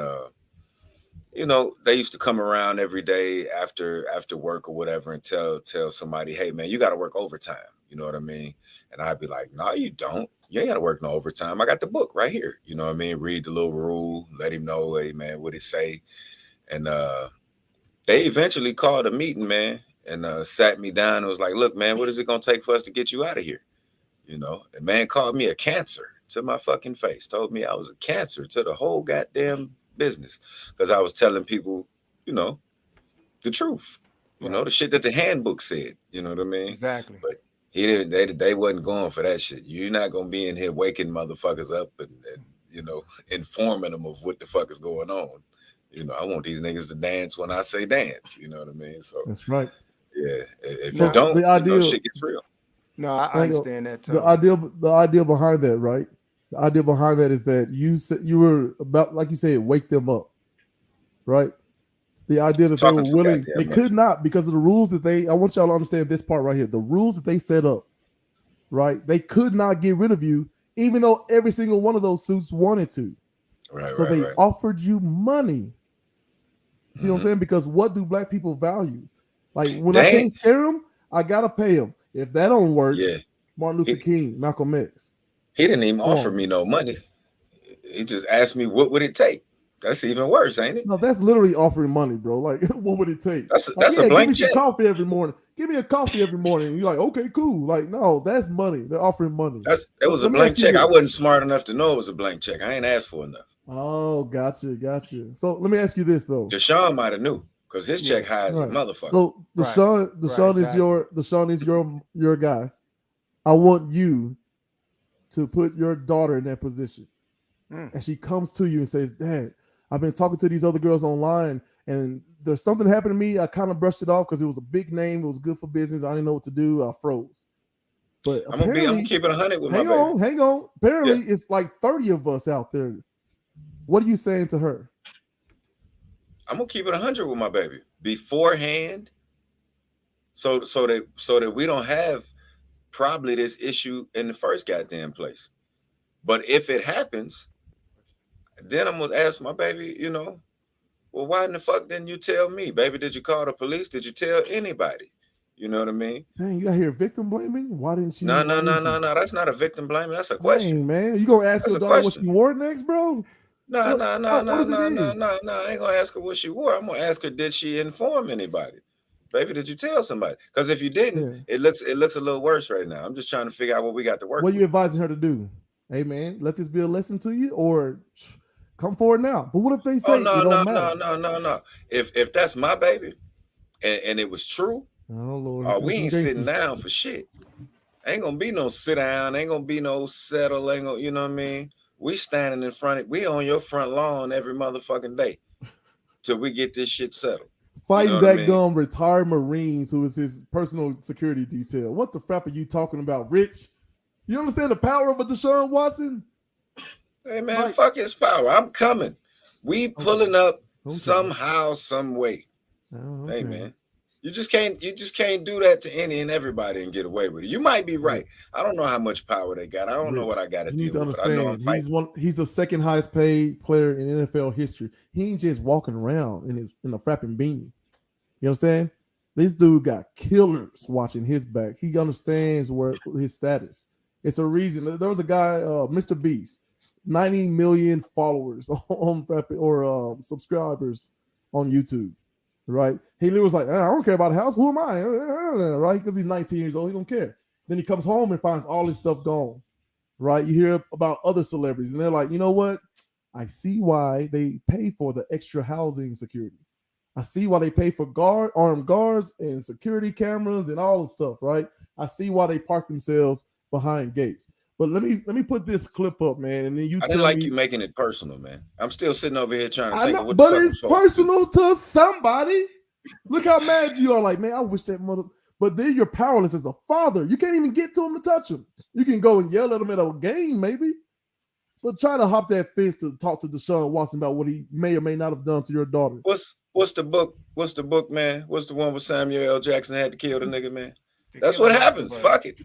you know, they used to come around every day after work or whatever and tell somebody, hey man, you got to work overtime. You know what I mean? And I'd be like, no, you don't. You ain't got to work no overtime. I got the book right here. You know what I mean? Read the little rule, let him know, hey man, what it say. And they eventually called a meeting, man, and sat me down and was like, look, man, what is it gonna take for us to get you out of here? You know, and man called me a cancer to my fucking face, told me I was a cancer to the whole goddamn business because I was telling people, you know, the truth, you know, the shit that the handbook said, you know what I mean? Exactly. But he didn't, they wasn't going for that shit. You're not gonna be in here waking motherfuckers up and you know, informing them of what the fuck is going on. You know, I want these niggas to dance when I say dance, you know what I mean? So that's right. Yeah. If you don't, the idea, you know, shit gets real. No, I understand that too. The idea behind that, right? The idea behind that is that you were about, like you said, wake them up, right? The idea that they were willing, they could not, because of the rules that I want y'all to understand this part right here. The rules that they set up, right? They could not get rid of you, even though every single one of those suits wanted to. So they offered you money. See what I'm saying? Because what do black people value? Like when I can't scare them, I gotta pay them. If that don't work, Martin Luther King, Malcolm X. He didn't even offer me no money. He just asked me what would it take. That's even worse, ain't it? No, that's literally offering money, bro. Like, what would it take? That's a blank give me check. Some coffee every morning. Give me a coffee every morning. And you're like, okay, cool. Like, no, that's money. They're offering money. That was a blank check. I wasn't smart enough to know it was a blank check. I ain't asked for enough. Oh, gotcha. So let me ask you this though. Deshaun might have knew because his check high as a motherfucker. So Deshaun is your guy. I want you to put your daughter in that position. And she comes to you and says, Dad, I've been talking to these other girls online and there's something happened to me. I kind of brushed it off because it was a big name. It was good for business. I didn't know what to do. I froze. But I'm gonna keep it 100 with my baby. Hang on. Apparently, it's like 30 of us out there. What are you saying to her? I'm gonna keep it 100 with my baby beforehand, so that we don't have probably this issue in the first goddamn place. But if it happens, then I'm gonna ask my baby, you know, well, why in the fuck didn't you tell me, baby? Did you call the police? Did you tell anybody? You know what I mean? Dang, you got here victim blaming? Why didn't she? No. That's not a victim blaming. That's a question. Dang, man, you gonna ask her daughter what she wore next, bro? No. I ain't gonna ask her what she wore. I'm gonna ask her, did she inform anybody? Baby, did you tell somebody? Because if you didn't, it looks a little worse right now. I'm just trying to figure out what we got to work. What are you advising her to do? Hey man, let this be a lesson to you, or come forward now. But what if they say no. If that's my baby and it was true, oh Lord, we ain't sitting down for shit. Ain't gonna be no sit down, ain't gonna be no settle, ain't gonna, you know what I mean? We standing in front of, we on your front lawn every motherfucking day till we get this shit settled. Fighting that gum retired Marines who is his personal security detail. What the crap are you talking about, Rich? You understand the power of a Deshaun Watson? Hey man, fuck his power. I'm coming. We pulling up somehow, some way. Hey man. You just can't do that to any and everybody and get away with it. You might be right. I don't know how much power they got. I don't know what I got to deal with. I know I'm fighting. He's the second highest paid player in NFL history. He ain't just walking around in a frapping beanie. You know what I'm saying? This dude got killers watching his back. He understands where his status. It's a reason. There was a guy, Mr. Beast, 90 million followers on frapping or subscribers on YouTube. Right, he was like, I don't care about the house. Who am I? Right, because he's 19 years old, he don't care. Then he comes home and finds all his stuff gone. Right, you hear about other celebrities, and they're like, you know what? I see why they pay for the extra housing security. I see why they pay for armed guards and security cameras and all the stuff. Right, I see why they park themselves behind gates. But let me put this clip up, man, and then you. I didn't like you making it personal, man. I'm still sitting over here trying to think of what. But it's personal to somebody. Look how mad you are. Like, man, I wish that mother. But then you're powerless as a father. You can't even get to him to touch him. You can go and yell at him at a game, maybe. But try to hop that fence to talk to Deshaun Watson about what he may or may not have done to your daughter. What's the book? What's the book, man? What's the one with Samuel L. Jackson had to kill the nigga, man? That's what happens. Fuck it.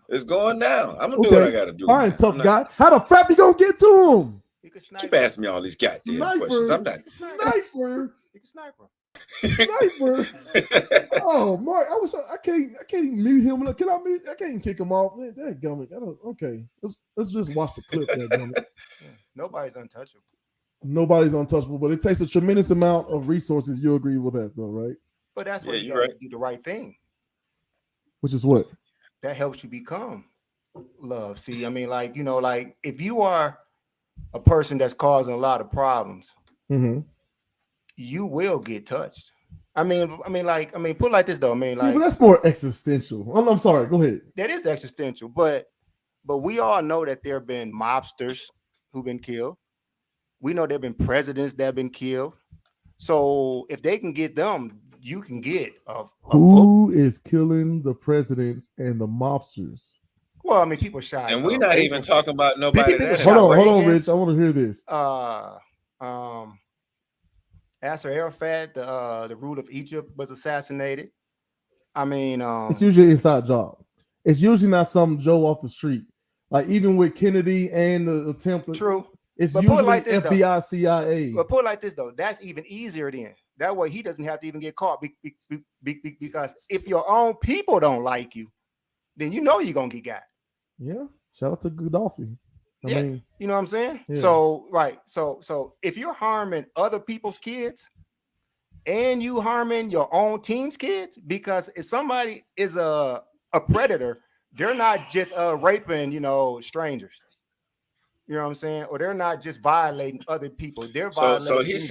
It's going down. I'm gonna do what I gotta do. I ain't tough guy. How the frap you gonna get to him? Keep asking me all these goddamn questions. I'm not sniper. You can sniper. Sniper. Oh, Mark, I can't even mute him. Can I mute? I can't kick him off. Man, that gummit. Okay. Let's just watch the clip. That gummit. Nobody's untouchable. Nobody's untouchable, but it takes a tremendous amount of resources. You agree with that, though, right? But that's where you gotta do the right thing. Which is what? That helps you become love. See, I mean, like, you know, like if you are a person that's causing a lot of problems, you will get touched. I mean, put it like this though. I mean, like, but that's more existential. I'm sorry. Go ahead. That is existential, but we all know that there have been mobsters who've been killed. We know there have been presidents that have been killed. So if they can get them, you can get who is killing the presidents and the mobsters? Well, I mean, people shot, and we're not even talking about nobody. Hold on, Rich. I want to hear this. Yasser Arafat, the ruler of Egypt, was assassinated. I mean, it's usually an inside job. It's usually not some Joe off the street. Like even with Kennedy and the attempt. True. It's usually like this, FBI, CIA. But put it like this though, that's even easier then. That way he doesn't have to even get caught because if your own people don't like you, then you know you're gonna get got. Yeah. Shout out to Gaddafi. I mean, you know what I'm saying? Yeah. So right. So if you're harming other people's kids and you harming your own team's kids, because if somebody is a predator, they're not just raping, strangers. You know what I'm saying? Or they're not just violating other people. They're violating. So he's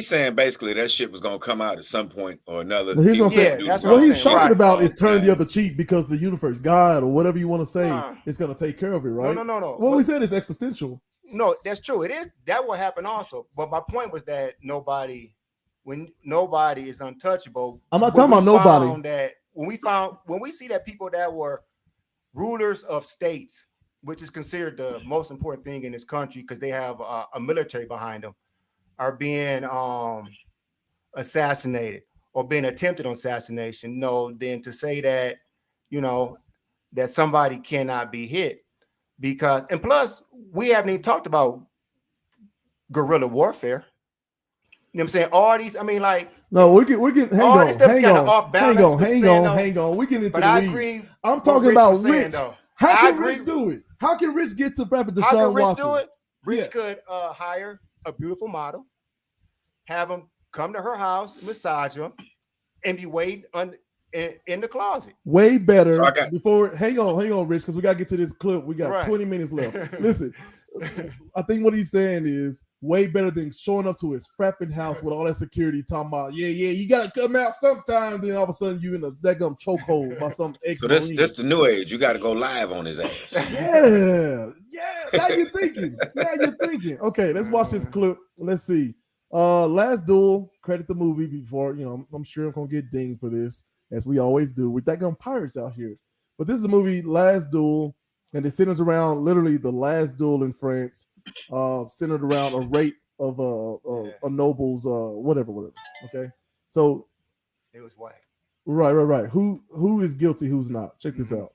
saying basically that shit was gonna come out at some point or another. But here's what I'm saying. That's what he's talking about is turn the other cheek because the universe, God, or whatever you want to say, is gonna take care of it, right? No. What we said is existential. No, that's true. It is. That will happen also. But my point was that nobody is untouchable. I'm not talking about nobody. That when we see that people that were rulers of states, which is considered the most important thing in this country because they have a military behind them, are being assassinated or being attempted on assassination. No, then to say that, that somebody cannot be hit because, and plus we haven't even talked about guerrilla warfare. You know what I'm saying? All these, I mean, like, no, we're getting hang on. We get into the weeds. I'm talking about Rich. How can Rich do it? How can Rich get to rapping Deshaun Watson? How can Rich do it? Rich could hire a beautiful model, have him come to her house, massage him, and be waiting in the closet. Way better. So before hang on, Rich, because we gotta get to this clip. We got 20 minutes left. Listen, I think what he's saying is way better than showing up to his frapping house with all that security talking about, you gotta come out sometime. Then all of a sudden you in a daggum chokehold by some ex. So this the new age. You got to go live on his ass. Yeah. Now you're thinking. Okay, let's watch this clip. Let's see. Last Duel. Credit the movie before. I'm sure I'm gonna get dinged for this, as we always do. We're daggum pirates out here. But this is a movie, Last Duel. And it centers around literally the last duel in France, centered around a rape of a noble's whatever. Okay, so it was white. Right. Who is guilty? Who's not? Check this out.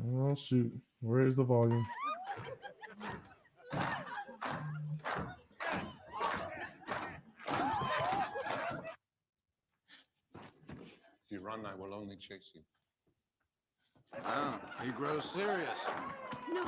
Oh shoot! Where is the volume? If you run, I will only chase you. Ah, he grows serious. No.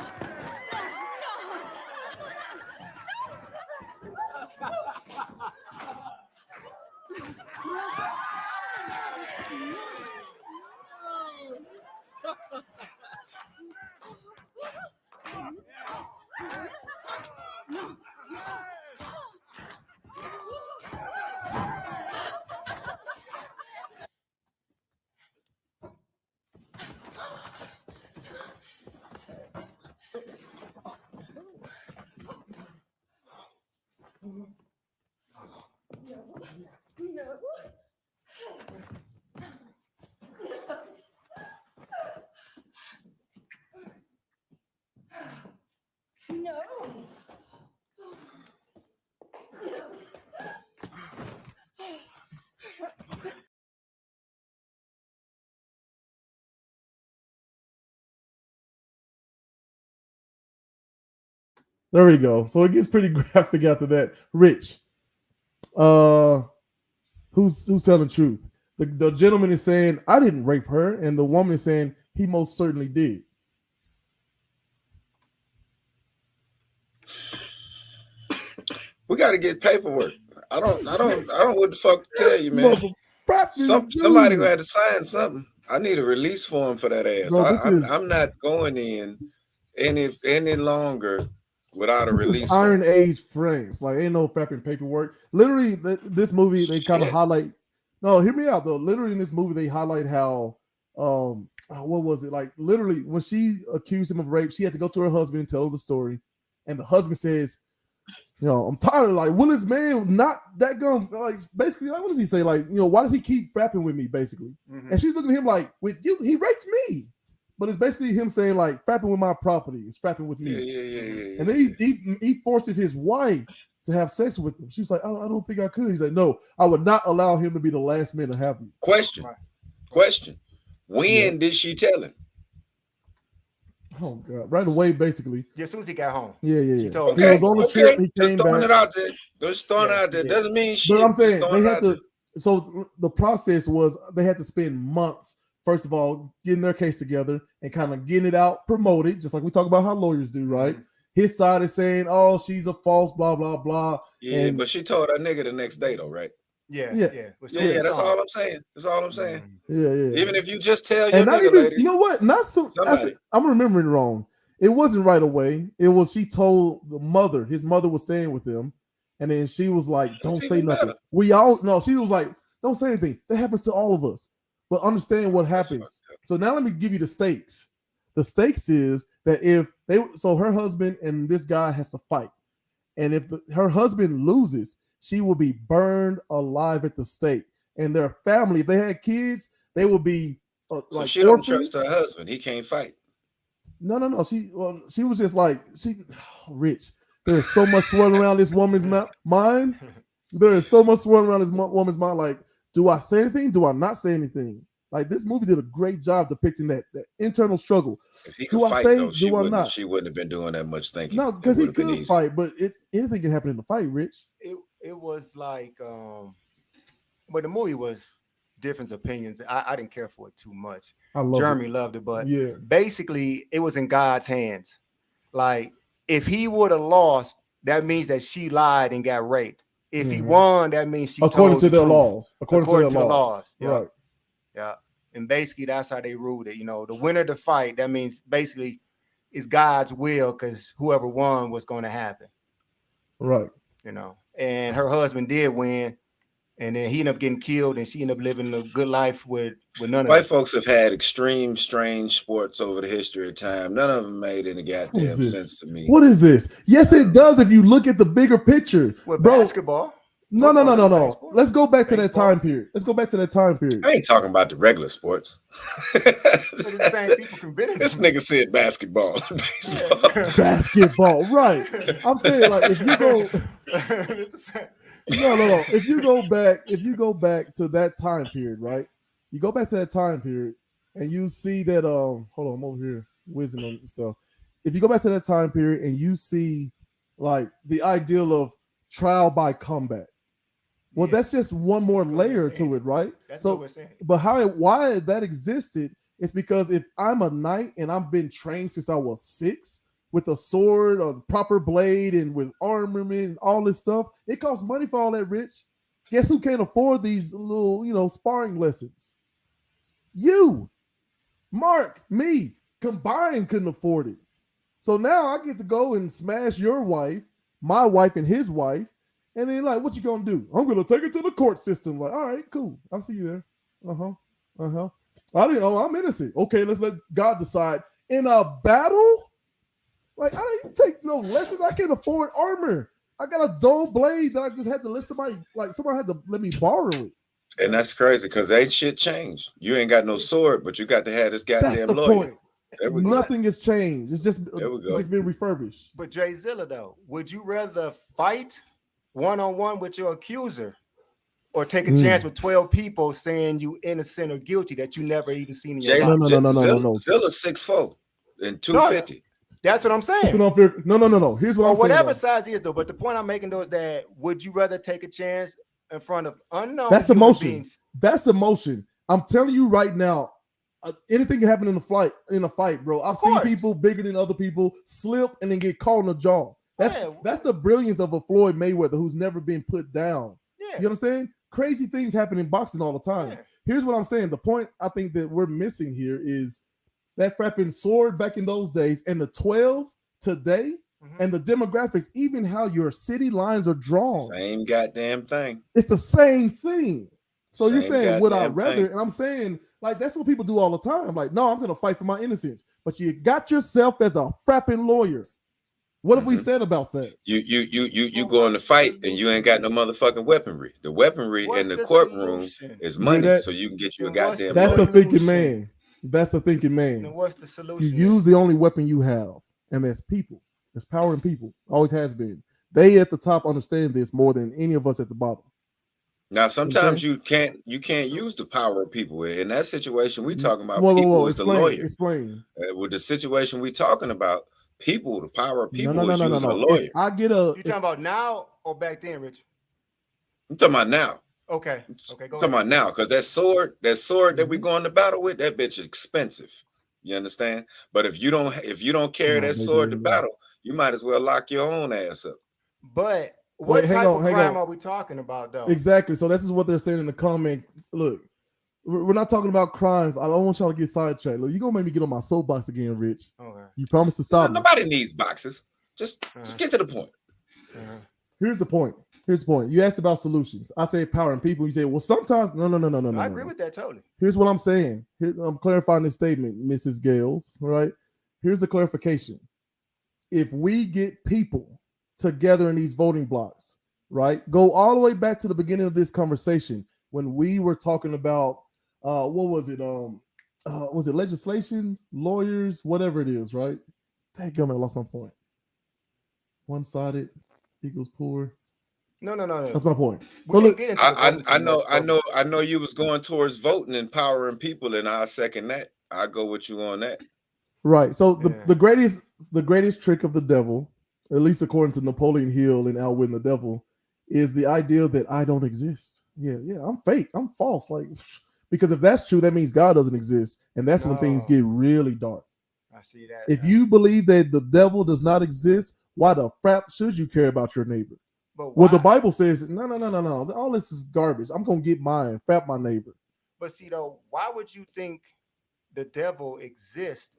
There we go. So it gets pretty graphic after that. Rich, who's telling the truth? The gentleman is saying I didn't rape her, and the woman is saying he most certainly did. We got to get paperwork. I don't know what the fuck to tell you, man. Somebody who had to sign something. I need a release form for that ass. Bro, I'm not going in any longer without a release. Iron Age friends, like ain't no fapping paperwork. Literally, this movie they kind of highlight. No, hear me out though. Literally in this movie they highlight how what was it like? Literally when she accused him of rape, she had to go to her husband and tell her the story, and the husband says, I'm tired of like Willis man, not that gun. Like basically, like what does he say? Like why does he keep rapping with me? Basically, and she's looking at him like with you, he raped me. But it's basically him saying like frapping with my property, it's frapping with me. Yeah. And then he forces his wife to have sex with him. She's like, I don't think I could. He's like, no, I would not allow him to be the last man to have me. Question. When did she tell him? Oh God! Right away, basically. Yeah, as soon as he got home. Yeah. She told him. He was on the trip. He came throwing back. it out there. Just throwing it out there. Doesn't mean shit. But I'm saying they had to. So the process was they had to spend months. First of all, getting their case together and kind of getting it out, promoted, just like we talk about how lawyers do, right? His side is saying, "Oh, she's a false, blah blah blah." Yeah, but she told her nigga the next day, though, right? Yeah. That's all I'm saying. Yeah. Even if you just tell your and not nigga, even, lady, you know what? Not so. I'm remembering wrong. It wasn't right away. It was she told the mother. His mother was staying with him, and then she was like, "Don't say nothing." We all no. She was like, "Don't say anything. That happens to all of us." But understand what happens. So now let me give you the stakes. The stakes is that her husband and this guy has to fight. And if her husband loses, she will be burned alive at the stake. And their family, if they had kids, they will be so she don't trust her husband. He can't fight. No. She was just like, Rich, there is so much swirling around this woman's mind. There is so much swirling around this woman's mind. Like, do I say anything? Do I not say anything? Like this movie did a great job depicting that internal struggle. If he could fight, though, she wouldn't have been doing that much thinking. No, because he could fight, but anything can happen in the fight, Rich. It was like but the movie was different opinions. I didn't care for it too much. Jeremy loved it, but basically it was in God's hands. Like if he would have lost, that means that she lied and got raped. If he won, that means she according to their laws. According to their laws. Right. Yeah. And basically that's how they ruled it. The winner to fight, that means basically it's God's will because whoever won was going to happen. Right. And her husband did win. And then he ended up getting killed and she ended up living a good life with none of them. White folks have had extreme, strange sports over the history of time. None of them made any goddamn sense to me. What is this? Yes, it does if you look at the bigger picture. With basketball. No. Let's go back to that time period. I ain't talking about the regular sports. So the same people can benefit. This nigga said basketball. Basketball, right. I'm saying like if you go No. If you go back to that time period, right? You go back to that time period and you see that hold on, I'm over here whizzing on stuff. If you go back to that time period and you see like the ideal of trial by combat. Well, that's just one more layer to it, right? That's what we're saying. But why that existed is because if I'm a knight and I've been trained since I was 6 with a sword, a proper blade, and with armament and all this stuff, it costs money for all that, Rich. Guess who can't afford these little, sparring lessons? You, Mark, me, combined couldn't afford it. So now I get to go and smash your wife, my wife, and his wife. And then like, what you gonna do? I'm gonna take it to the court system. Like, all right, cool. I'll see you there. I'm innocent. Okay, let's let God decide. In a battle, like I didn't take no lessons. I can't afford armor. I got a dull blade that I just had to let somebody had to let me borrow it. And that's crazy because ain't shit changed. You ain't got no sword, but you got to have this goddamn lawyer. Point. There we go. Nothing has changed. It's just been refurbished. But Jay Zilla, though, would you rather fight one-on-one with your accuser or take a chance with 12 people saying you innocent or guilty that you never even seen in your life? No. Zilla's 6'4" and 250. That's what I'm saying. That's unfair. No. Here's what I'm saying. Whatever size he is, though. But the point I'm making, though, is that would you rather take a chance in front of unknown? That's emotion. That's emotion. I'm telling you right now, anything can happen in a fight, bro. I've seen people bigger than other people slip and then get caught in the jaw. That's the brilliance of a Floyd Mayweather who's never been put down. Yeah. You understand? Crazy things happen in boxing all the time. Yeah. Here's what I'm saying. The point I think that we're missing here is that frapping sword back in those days and the 12 today and the demographics, even how your city lines are drawn. Same goddamn thing. It's the same thing. So you're saying, would I rather? And I'm saying, like, that's what people do all the time. Like, no, I'm going to fight for my innocence. But you got yourself as a frapping lawyer. What have we said about that? You go in the fight and you ain't got no motherfucking weaponry. The weaponry in the courtroom is money, so you can get you a goddamn. That's a thinking man. That's a thinking man. And what's the solution? You use the only weapon you have, and that's people. There's power in people. Always has been. They at the top understand this more than any of us at the bottom. Now, sometimes you can't use the power of people. In that situation, we talking about people as the lawyer. Explain. With the situation we talking about, people, the power of people is using a lawyer. You talking about now or back then, Rich? I'm talking about now. Okay. Go ahead. Talking about now, because that sword that we going to battle with, that bitch is expensive. You understand? But if you don't carry that sword to battle, you might as well lock your own ass up. But what type of crime are we talking about, though? Exactly. So this is what they're saying in the comments. Look, we're not talking about crimes. I don't want y'all to get sidetracked. Look, you're gonna make me get on my soapbox again, Rich. Okay. You promise to stop. Nobody needs boxes. Just get to the point. Here's the point. You asked about solutions. I say power and people. You say, well, sometimes no. I agree with that totally. Here's what I'm saying. I'm clarifying this statement, Mrs. Gales. Right? Here's the clarification. If we get people together in these voting blocks, right? Go all the way back to the beginning of this conversation when we were talking about what was it? Was it legislation, lawyers, whatever it is, right? Dang, I lost my point. One-sided equals poor. No. That's my point. So look, I know you was going towards voting and powering people, and I second that. I go with you on that. Right. So the greatest trick of the devil, at least according to Napoleon Hill and Outwitting the Devil, is the idea that I don't exist. Yeah, I'm fake. I'm false. Like, because if that's true, that means God doesn't exist, and that's when things get really dark. I see that. If you believe that the devil does not exist, why the frap should you care about your neighbor? Well, the Bible says, no. All this is garbage. I'm gonna get mine, frap my neighbor. But see, though, why would you think the devil exists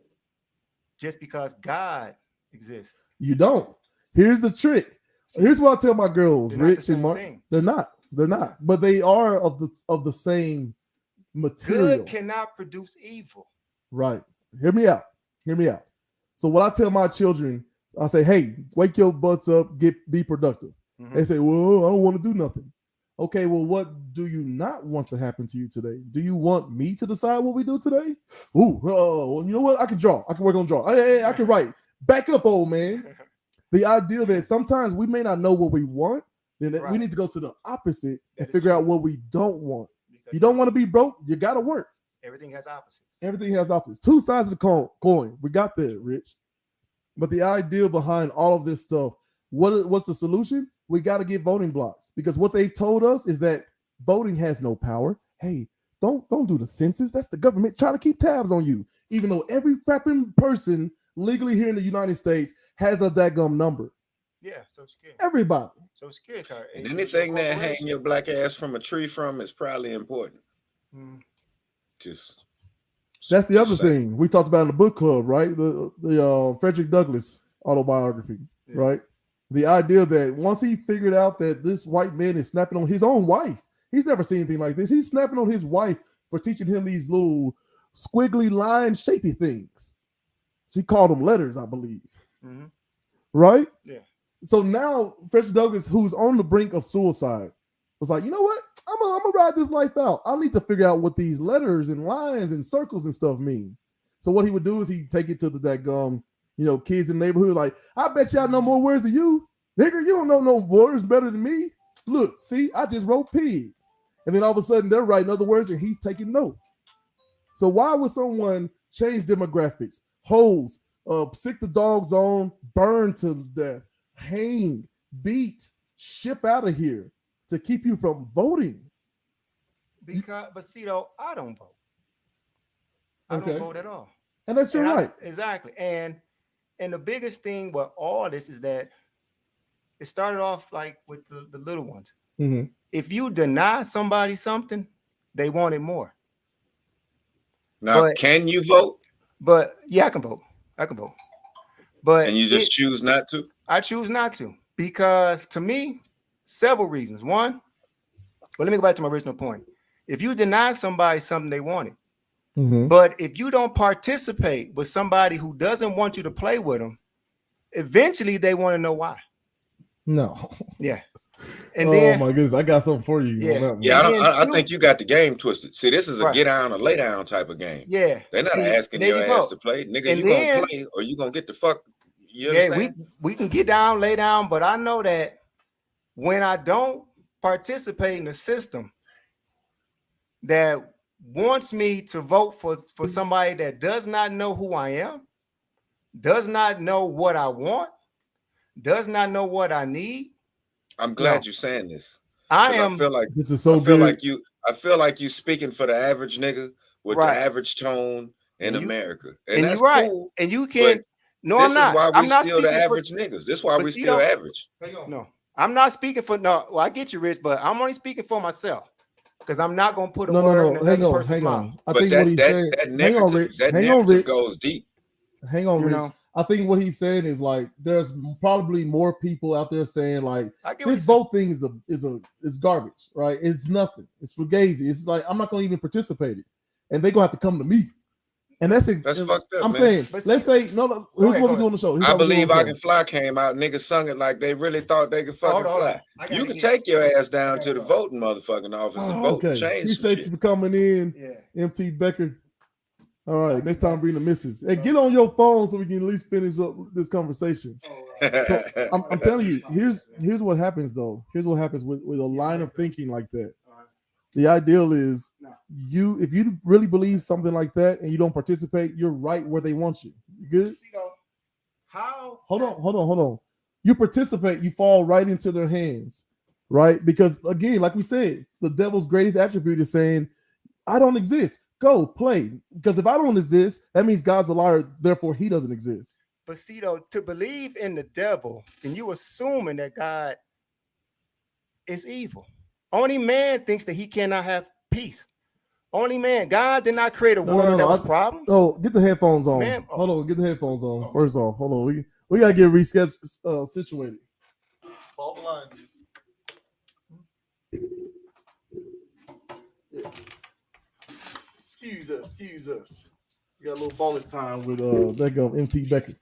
just because God exists? You don't. Here's the trick. Here's what I tell my girls, Rich and Mark. They're not. But they are of the same material. Good cannot produce evil. Right. Hear me out. So what I tell my children, I say, hey, wake your butts up, be productive. They say, well, I don't want to do nothing. Okay, well, what do you not want to happen to you today? Do you want me to decide what we do today? You know what? I can draw. I can work on draw. Hey, I can write. Back up, old man. The idea that sometimes we may not know what we want, then we need to go to the opposite and figure out what we don't want. You don't want to be broke, you got to work. Everything has opposites. Two sides of the coin. We got there, Rich. But the idea behind all of this stuff, what's the solution? We got to get voting blocks, because what they've told us is that voting has no power. Hey, don't do the census. That's the government trying to keep tabs on you. Even though every frapping person legally here in the United States has a daggum number. Yeah, Social Security. Everybody. Social Security card. And anything that hang your black ass from a tree from is probably important. That's the other thing we talked about in the book club, right? The Frederick Douglass autobiography, right? The idea that once he figured out that this white man is snapping on his own wife, he's never seen anything like this. He's snapping on his wife for teaching him these little squiggly line shapy things. She called them letters, I believe. Right? Yeah. So now Frederick Douglass, who's on the brink of suicide, was like, you know what? I'm gonna ride this life out. I need to figure out what these letters and lines and circles and stuff mean. So what he would do is he'd take it to the kids in the neighborhood. Like, I bet y'all know more words than you. Nigga, you don't know no words better than me. Look, see, I just wrote pig. And then all of a sudden they're writing other words and he's taking note. So why would someone change demographics, hose, sick the dogs on, burn to death, hang, beat, ship out of here to keep you from voting? But see though, I don't vote. I don't vote at all. And that's your right. Exactly. And the biggest thing with all this is that it started off like with the little ones. Mm-hmm. If you deny somebody something, they want it more. Now, can you vote? But yeah, I can vote. But and you just choose not to? I choose not to because to me, several reasons. One, well, let me go back to my original point. If you deny somebody something they wanted, but if you don't participate with somebody who doesn't want you to play with them, eventually they want to know why. No. Yeah. And then, my goodness, I got something for you. Yeah, I think you got the game twisted. See, this is a get down or lay down type of game. Yeah. They're not asking your ass to play. Nigga, you gonna play or you gonna get the fuck. You understand? we can get down, lay down, but I know that when I don't participate in the system that wants me to vote for somebody that does not know who I am, does not know what I want, does not know what I need. I'm glad you're saying this. I feel like this is so I feel good. I feel like you speaking for the average nigga with the average tone in America. And that's cool. And you can I'm not. This is why we still the average niggas. This is why we still average. No, I'm not speaking for well, I get you, Rich, but I'm only speaking for myself. Because I'm not gonna put a word in another person's mouth. I think what he's saying. Hang on, Rich. Hang on, Rich. Goes deep. Hang on, Rich. I think what he's saying is like there's probably more people out there saying like this vote thing is garbage, right? It's nothing. It's fugazi. It's like I'm not gonna even participate in it, and they're gonna have to come to me. And that's fucked up. I'm saying, let's say here's what we do on the show. I Believe I Can Fly came out. Niggas sung it like they really thought they could fucking fly. You can take your ass down to the voting motherfucking office and vote and change. Appreciate you for coming in, MT Becker. All right, next time bring the missus. Hey, get on your phone so we can at least finish up this conversation. So I'm telling you, here's what happens though. Here's what happens with a line of thinking like that. The ideal is if you really believe something like that and you don't participate, you're right where they want you. You good? Hold on. You participate, you fall right into their hands, right? Because again, like we said, the devil's greatest attribute is saying, I don't exist. Go play. Because if I don't exist, that means God's a liar, therefore he doesn't exist. But see though, to believe in the devil, and you assuming that God is evil. Only man thinks that he cannot have peace. Only man. God did not create a world that was problems. Oh, get the headphones on. Hold on, get the headphones on. First off, hold on. We gotta get situated. Fall the line. Yeah. Excuse us. We got a little bonus time with there go MT Becker.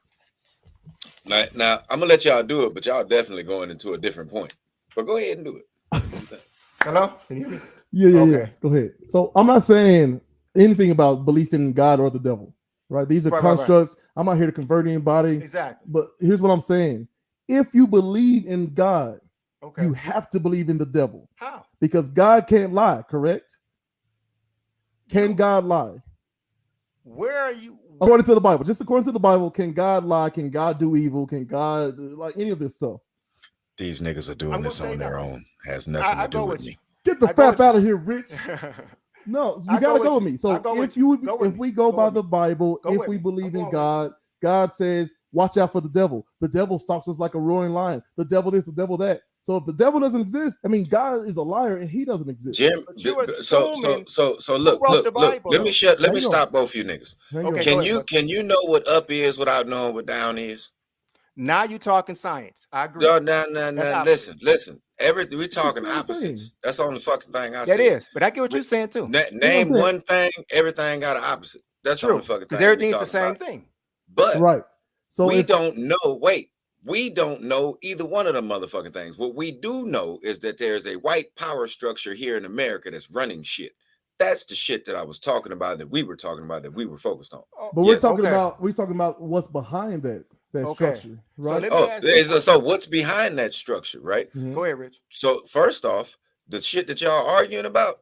Now I'm gonna let y'all do it, but y'all definitely going into a different point. But go ahead and do it. Hello? Can you hear me? Yeah. Go ahead. So I'm not saying anything about belief in God or the devil, right? These are constructs. Right. I'm not here to convert anybody. Exactly. But here's what I'm saying. If you believe in God, you have to believe in the devil. How? Because God can't lie, correct? Can God lie? Where are you? According to the Bible. Just according to the Bible, can God lie? Can God do evil? Can God like any of this stuff? These niggas are doing this on their own. Has nothing to do with me. Get the crap out of here, Rich. No, you gotta go with me. So if we go by the Bible, if we believe in God, God says, watch out for the devil. The devil stalks us like a roaring lion. The devil this, the devil that. So if the devil doesn't exist, I mean, God is a liar and he doesn't exist. Jim, so look. Let me stop both of you niggas. Can you know what up is without knowing what down is? Now you talking science. I agree. No. Listen. Everything we talking opposites. That's the only fucking thing I say. That is, but I get what you're saying too. Name one thing, everything got an opposite. That's true. The only fucking thing. Because everything's the same thing. But right. So we don't know. Wait, we don't know either one of them motherfucking things. What we do know is that there's a white power structure here in America that's running shit. That's the shit that I was talking about, that we were talking about, that we were focused on. But we're talking about what's behind that structure, right? So what's behind that structure, right? Mm-hmm. Go ahead, Rich. So first off, the shit that y'all arguing about,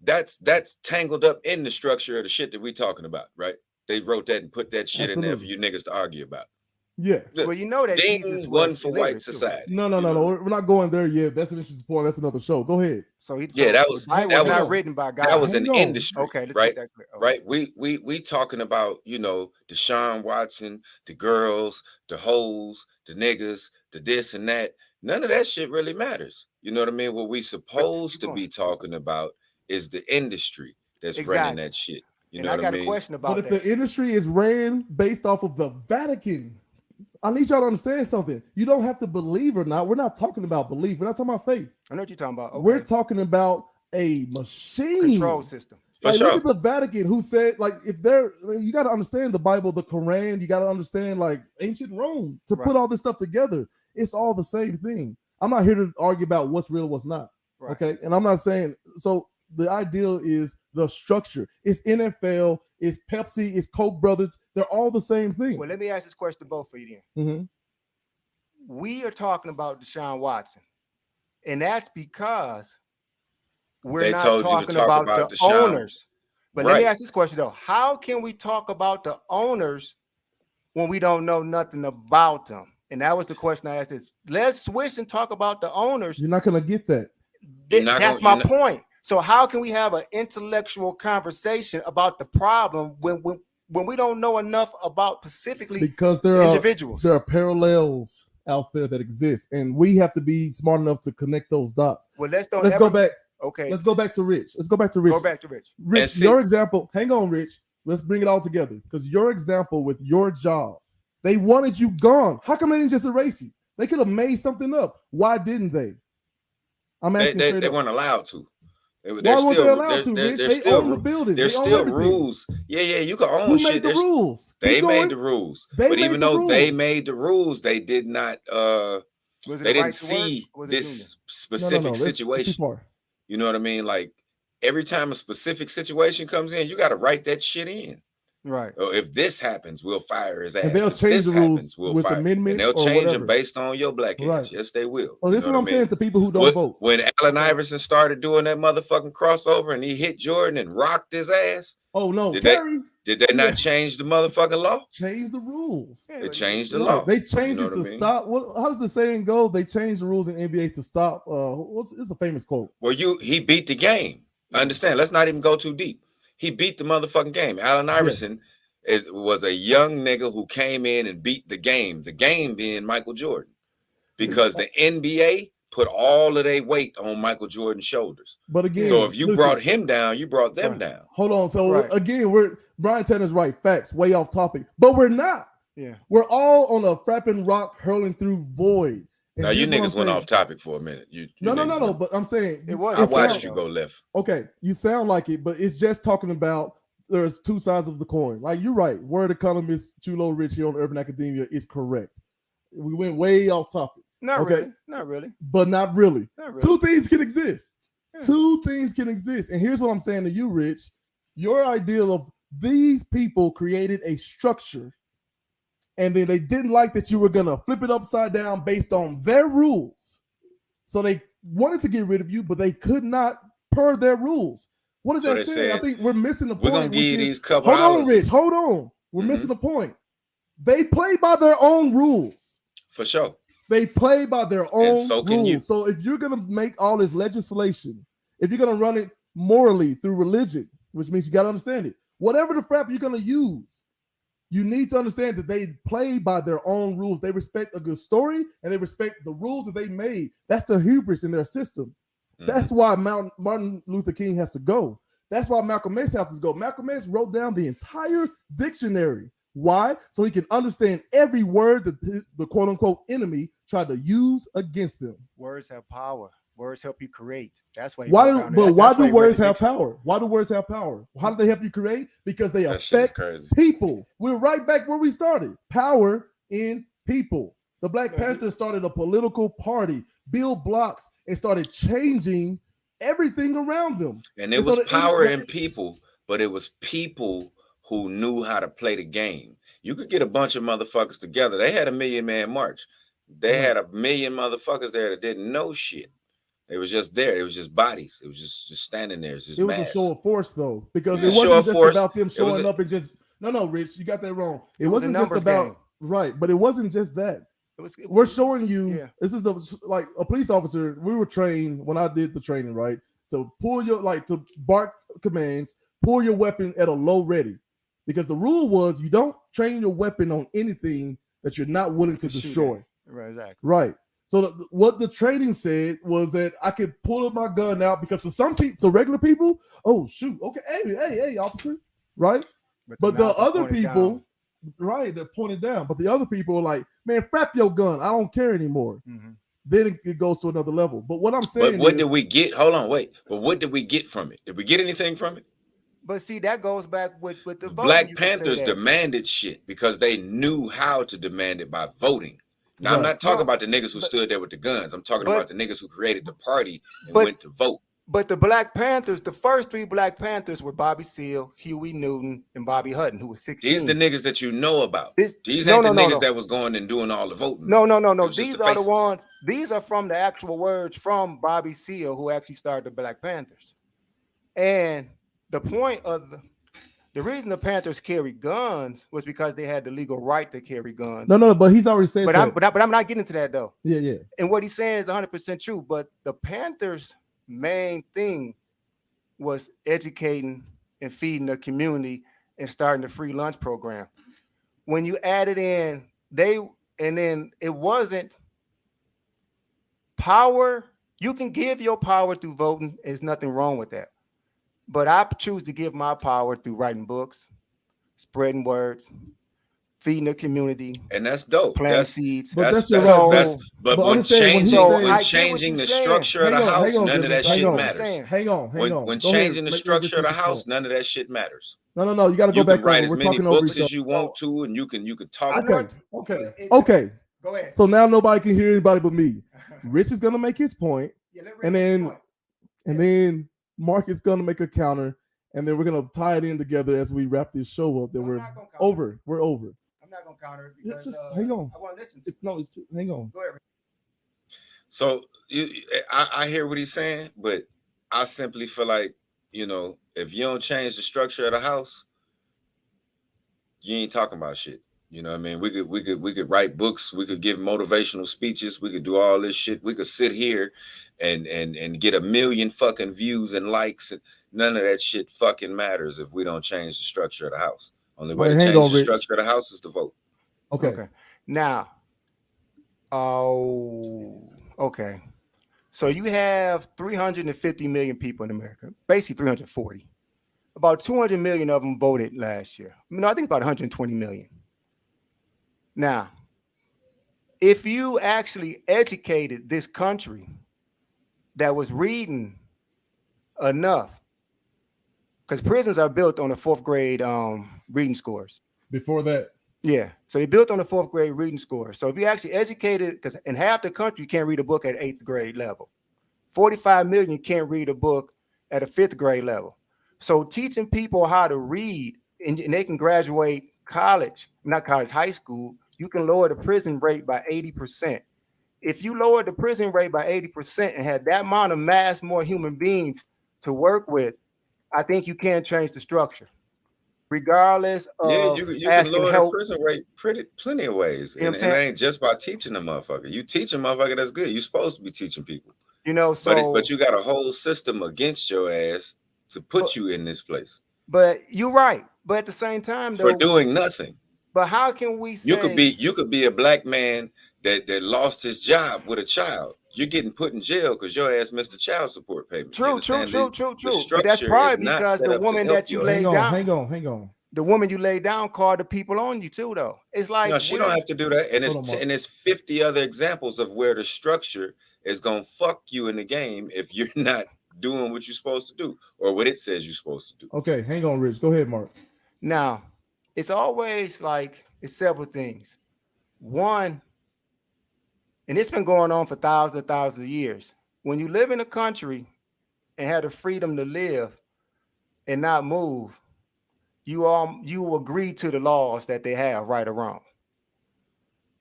that's tangled up in the structure of the shit that we talking about, right? They wrote that and put that shit in there for you niggas to argue about. Yeah. Well, you know that Jesus was for white society. No. We're not going there yet. That's an interesting point. That's another show. Go ahead. So that was not written by God. That was an industry. Okay, let's right? get that clear. Okay. Right. We talking about, Deshaun Watson, the girls, the hoes, the niggas, the this and that. None of that shit really matters. You know what I mean? What we supposed to be talking about is the industry that's running that shit. You know what I mean? I got a question about that. But if the industry is ran based off of the Vatican, I need y'all to understand something. You don't have to believe or not. We're not talking about belief. We're not talking about faith. I know what you're talking about. Okay. We're talking about a machine control system. Like, look at the Vatican, who said, like, you got to understand the Bible, the Quran. You got to understand, like, ancient Rome to put all this stuff together. It's all the same thing. I'm not here to argue about what's real, what's not. Right. Okay, and I'm not saying so. The ideal is the structure. It's NFL, it's Pepsi, it's Koch brothers. They're all the same thing. Well, let me ask this question to both of you then. Mm-hmm. We are talking about Deshaun Watson, and that's because we're not talking about the owners. But let me ask this question though: how can we talk about the owners when we don't know nothing about them? And that was the question I asked. This. Let's switch and talk about the owners. You're not going to get that. That's my point. So how can we have an intellectual conversation about the problem when we don't know enough about specifically because individuals? There are parallels out there that exist, and we have to be smart enough to connect those dots. Well, let's go back. Okay. Let's go back to Rich. Go back to Rich. Rich, your example. Hang on, Rich. Let's bring it all together. Because your example with your job, they wanted you gone. How come they didn't just erase you? They could have made something up. Why didn't they? I'm asking. They weren't allowed to. Why weren't they allowed to, Rich? They own the building. There's still rules. Yeah, you can own shit. Who made the rules? They made the rules. But even though they made the rules, they did not they didn't see this specific situation. You know what I mean? Like every time a specific situation comes in, you got to write that shit in. Right. If this happens, we'll fire his ass. And they'll change the rules with amendments. And they'll change them based on your black ass. Yes, they will. So this is what I'm saying to people who don't vote. When Allen Iverson started doing that motherfucking crossover and he hit Jordan and rocked his ass. Oh no, did they not change the motherfucking law? Change the rules. They changed the law. They changed it to stop. How does the saying go? They changed the rules in NBA to stop. It's a famous quote. Well, he beat the game. Understand? Let's not even go too deep. He beat the motherfucking game. Allen Iverson was a young nigga who came in and beat the game. The game being Michael Jordan, because the NBA put all of their weight on Michael Jordan's shoulders. But again, so if you brought him down, you brought them down. Hold on. So again, Brian Tanner's right. Facts, way off topic, but we're not. Yeah, we're all on a frapping rock hurling through void. And now you niggas went off topic for a minute. No. But I'm saying it was. I watched you go left. Okay, you sound like it, but it's just talking about there's two sides of the coin. Like you're right. Word economist Chulo Rich here on Urban Academia is correct. We went way off topic. Not really. But not really. Two things can exist. Yeah. Two things can exist. And here's what I'm saying to you, Rich. Your ideal of these people created a structure. And then they didn't like that you were going to flip it upside down based on their rules. So they wanted to get rid of you, but they could not per their rules. What does that say? I think we're missing the point. We're going to give you these couple Hold on, Rich. Hold on. We're missing the point. They play by their own rules. For sure. They play by their own rules. You. So if you're going to make all this legislation, if you're going to run it morally through religion, which means you got to understand it, whatever the crap you're going to use, you need to understand that they play by their own rules. They respect a good story and they respect the rules that they made. That's the hubris in their system. That's why Martin Luther King has to go. That's why Malcolm X has to go. Malcolm X wrote down the entire dictionary. Why? So he can understand every word that the quote unquote enemy tried to use against them. Words have power. Words help you create. That's why. Why do words have power? Why do words have power? How do they help you create? Because they affect people. We're right back where we started. Power in people. The Black Panthers started a political party, built blocks, and started changing everything around them. And it And was so power in people, but it was people who knew how to play the game. You could get a bunch of motherfuckers together. They had a 1,000,000-man march. They had a million motherfuckers there that didn't know shit. It was just there. It was just bodies. It was just standing there. It was mass. a show of force, though, because Yeah, it show wasn't of just force. about them It was showing a- up and just no, Rich, you got that wrong. It was a wasn't just numbers about game. right, but it wasn't just that. It We're was- showing you yeah. this is like a police officer. We were trained when I did the training, right? To pull your to bark commands, pull your weapon at a low ready, because the rule was you don't train your weapon on anything that you're not willing to shoot destroy. at. Right, exactly. Right. So what the training said was that I could pull my gun out because to some people, to regular people, oh shoot, okay, hey, officer, right? But the mouse is other pointed people, down. right, they're pointed down. But the other people are like, man, frap your gun. I don't care anymore. Mhm. Then it goes to another level. But what I'm saying But what is, did we get? Hold on, wait. But what did we get from it? Did we get anything from it? But see, that goes back with the voting. Black You can say Panthers that. demanded shit because they knew how to demand it by voting. Now, I'm Right. not talking No, about the niggas who but- stood there with the guns. I'm talking but- about the niggas who created the party and but- went to vote. But the Black Panthers, the first three Black Panthers were Bobby Seale, Huey Newton, and Bobby Hutton, who was 16. These the niggas that you know about. This- These no, ain't no, the no, niggas no. that was going and doing all the voting. No. It was just These the are the faces. ones. These are from the actual words from Bobby Seale, who actually started the Black Panthers. And the point of the reason the Panthers carried guns was because they had the legal right to carry guns. no, but he's already said but that. I'm not getting into that though. Yeah. And what he's saying is 100% true. But the Panthers' main thing was educating and feeding the community and starting the free lunch program. When you added in then it wasn't power. You can give your power through voting. There's nothing wrong with that. But I choose to give my power through writing books, spreading words, feeding the community, And that's dope. planting That's seeds. But that's your that's, right. that's, But but when understand, when he changing, say- when I get what changing you're the saying. structure of the house, none of that hang shit on. matters. Saying. Hang on. When Go ahead. changing the Let me structure of the finish house, point. none of that shit matters. No. You got to go You back can write over. as We're many talking over books each as you want to, and you can talk. other. But Okay. Go ahead. So now nobody can hear anybody but me. Rich is gonna make his point, Yeah, let Rick and make his then point. and then Mark is gonna make a counter, and then we're gonna tie it in together as we wrap this show up. Then I'm we're not gonna counter. over. We're over. I'm not gonna counter it Yeah, because just hang on. I want to listen. Hang on. Go ahead. Rick. So I hear what he's saying, but I simply feel like, if you don't change the structure of the house, you ain't talking about shit. You know what I mean? We could write books, we could give motivational speeches, we could do all this shit. We could sit here and get 1 million fucking views and likes, and none of that shit fucking matters if we don't change the structure of the house. Only way Wait, to hang change on, the Rich. structure of the house is to vote. Okay. Now, okay. So you have 350 million people in America, basically 340. About 200 million of them voted last year. No, I think about 120 million. Now, if you actually educated this country that was reading enough, because prisons are built on the 4th grade reading scores. Before that, Yeah, so they built on the 4th grade reading score. So if you actually educated, because in half the country you can't read a book at 8th grade level, 45 million can't read a book at a 5th grade level. So teaching people how to read and they can graduate high school, you can lower the prison rate by 80%. If you lower the prison rate by 80% and had that amount of mass, more human beings to work with, I think you can change the structure. Regardless of You can asking lower help. the prison rate plenty of ways. You know what I'm And it saying? ain't just by teaching a motherfucker. You teach a motherfucker, that's good. You're supposed to be teaching people. So But you got a whole system against your ass to put you in this place but you're right. But at the same time, though, for doing nothing. but how can we say You could be a black man that lost his job with a child. You're getting put in jail because your ass missed a child support payment. You true? understand? The But that's structure probably is not because set the up to woman help that you your laid ass. down, hang on. the woman you laid down called the people on you too, though. It's like No, she don't have to do that. And Hold on, Mark. it's 50 other examples of where the structure is gonna fuck you in the game if you're not doing what you're supposed to do or what it says you're supposed to do. Okay, hang on, Rich. Go ahead, Mark. now it's always like it's several things. One, and it's been going on for thousands of years. When you live in a country and have the freedom to live and not move, you agree to the laws that they have, right or wrong.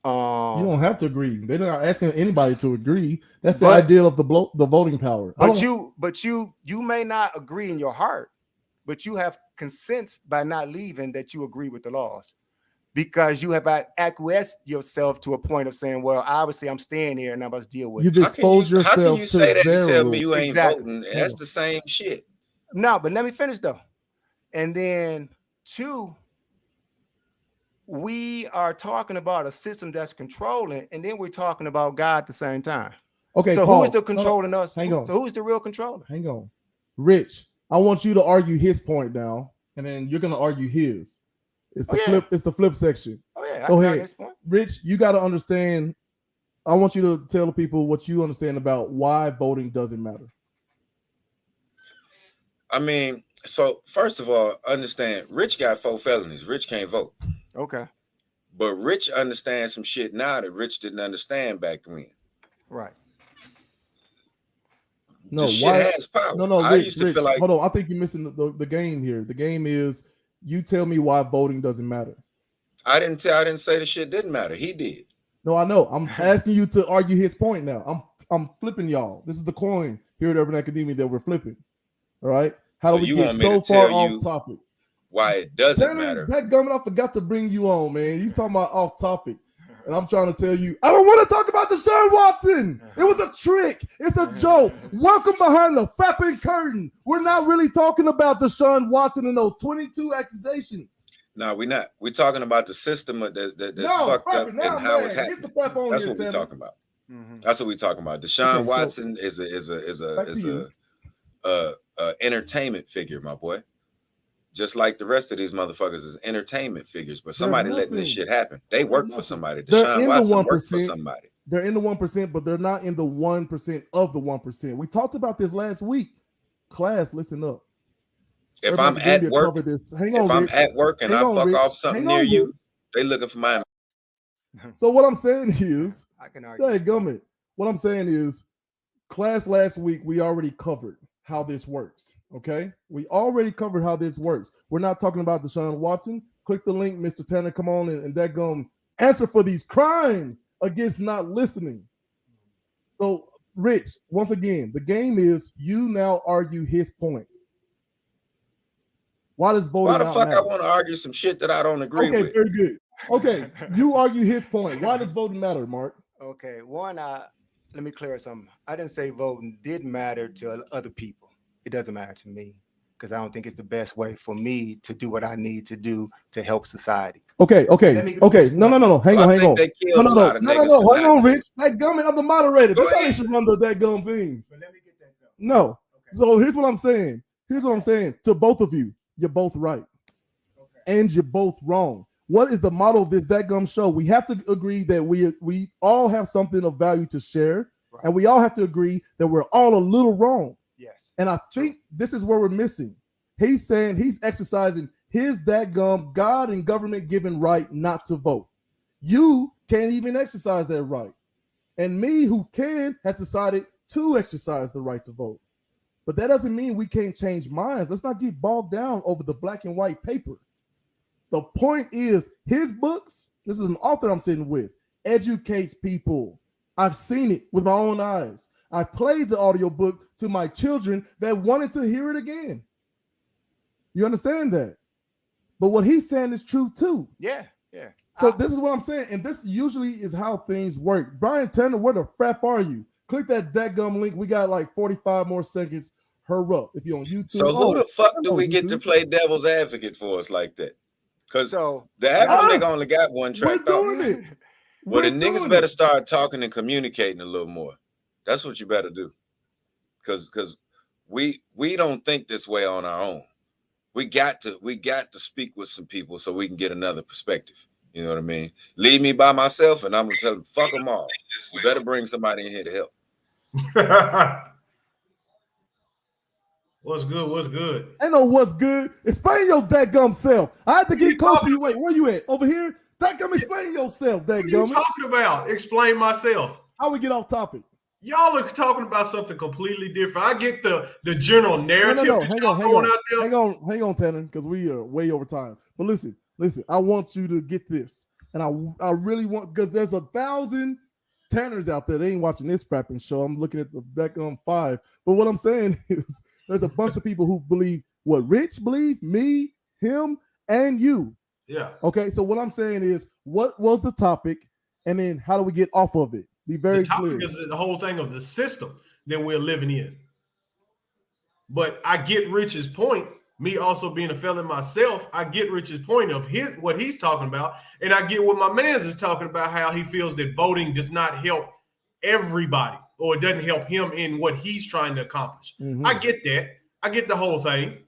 You don't have to agree. They're not asking anybody to agree. That's the idea of the voting power. But you may not agree in your heart, but you have consent by not leaving that you agree with the laws, because you have acquiesced yourself to a point of saying, well, obviously I'm staying here and I must deal with it. You've exposed yourself to how can you say that and tell me you ain't Exactly. voting? That's the same shit. No, but let me finish though. And then 2, we are talking about a system that's controlling, and then we're talking about God at the same time. Okay, so pause. who is the controlling us? Hang on. So who's the real controller? Hang on. Rich, I want you to argue his point now, and then you're gonna argue his. It's the flip, it's the flip section. Oh yeah, go ahead. Rich, you gotta understand. I want you to tell the people what you understand about why voting doesn't matter. I mean, so first of all, understand Rich got 4 felonies. Rich can't vote. Okay. But Rich understands some shit now that Rich didn't understand back when. Right. No, the shit has power. No, I Rich, used to feel like, hold on. I think you're missing the game here. The game is you tell me why voting doesn't matter. I didn't say the shit didn't matter. He did. No, I know. I'm asking you to argue his point now. I'm flipping y'all. This is the coin here at Urban Academy that we're flipping. All right. How do we get so far off topic? Why it doesn't matter. That government, I forgot to bring you on, man. He's talking about off topic. And I'm trying to tell you, I don't want to talk about Deshaun Watson. It was a trick. It's a joke. Welcome behind the fapping curtain. We're not really talking about Deshaun Watson and those 22 accusations. No, we're not. We're talking about the system that's fucked up and how it's happening. That's what we're talking about. That's what we're talking about. Deshaun Watson is a entertainment figure, my boy. Just like the rest of these motherfuckers is entertainment figures, but somebody letting this shit happen. They work for somebody. Deshaun Watson works for somebody. They're in the 1%, but they're not in the 1% of the 1%. We talked about this last week. Class, listen up. If I'm at work, and I fuck off something near you, they looking for mine. So what I'm saying is, I can argue. What I'm saying is, class last week we already covered how this works. Okay, we already covered how this works. We're not talking about Deshaun Watson. Click the link, Mr. Tanner. Come on and that answer for these crimes against not listening. So, Rich, once again, the game is you now argue his point. Why does voting matter? Why the fuck I want to argue some shit that I don't agree with? Okay, very good. Okay, you argue his point. Why does voting matter, Mark? Okay, one, let me clear something. I didn't say voting did matter to other people. It doesn't matter to me because I don't think it's the best way for me to do what I need to do to help society. Okay. No. Hang on. No. Hang on, Rich. That gum of the moderator. That's how they should run that gum things. But let me get that. No. Okay. So here's what I'm saying. To both of you. You're both right. Okay. And you're both wrong. What is the motto of this dadgum show? We have to agree that we all have something of value to share, right. And we all have to agree that we're all a little wrong. Yes. And I think this is where we're missing. He's saying he's exercising his dadgum God and government given right not to vote. You can't even exercise that right. And me, who can, has decided to exercise the right to vote. But that doesn't mean we can't change minds. Let's not get bogged down over the black and white paper. The point is, his books, this is an author I'm sitting with, educates people. I've seen it with my own eyes. I played the audiobook to my children that wanted to hear it again. You understand that? But what he's saying is true too. Yeah. So this is what I'm saying, and this usually is how things work. Brian Tanner, where the frap are you? Click that dadgum link. We got like 45 more seconds. Hurry up if you're on YouTube. So who the fuck do we get to play devil's advocate for us like that? Because the average nigga only got one track. We're doing it. Well, the niggas better start talking and communicating a little more. That's what you better do. Because we don't think this way on our own. We got to speak with some people so we can get another perspective. You know what I mean? Leave me by myself and I'm gonna tell them, fuck them all. You better bring somebody in here to help. What's good? I know what's good. Explain your dadgum self. I had to get close to you. Wait, where you at? Over here? Dadgum, explain yourself, dadgum. What are you talking about? Explain myself. How we get off topic? Y'all are talking about something completely different. I get the general narrative. No. that Hang y'all throwing out there. hang on, Tanner, because we are way over time. But listen. I want you to get this, and I really want, because there's 1,000 Tanners out there. They ain't watching this frapping show. I'm looking at the back on 5. But what I'm saying is, there's a bunch of people who believe what Rich believes, me, him, and you. Yeah. Okay. So what I'm saying is, what was the topic, and then how do we get off of it? Be very clear. The topic is the whole thing of the system that we're living in. But I get Rich's point. Me also being a felon myself, I get Rich's point of what he's talking about, and I get what my man's is talking about, how he feels that voting does not help everybody, or it doesn't help him in what he's trying to accomplish. Mhm. I get that. I get the whole thing,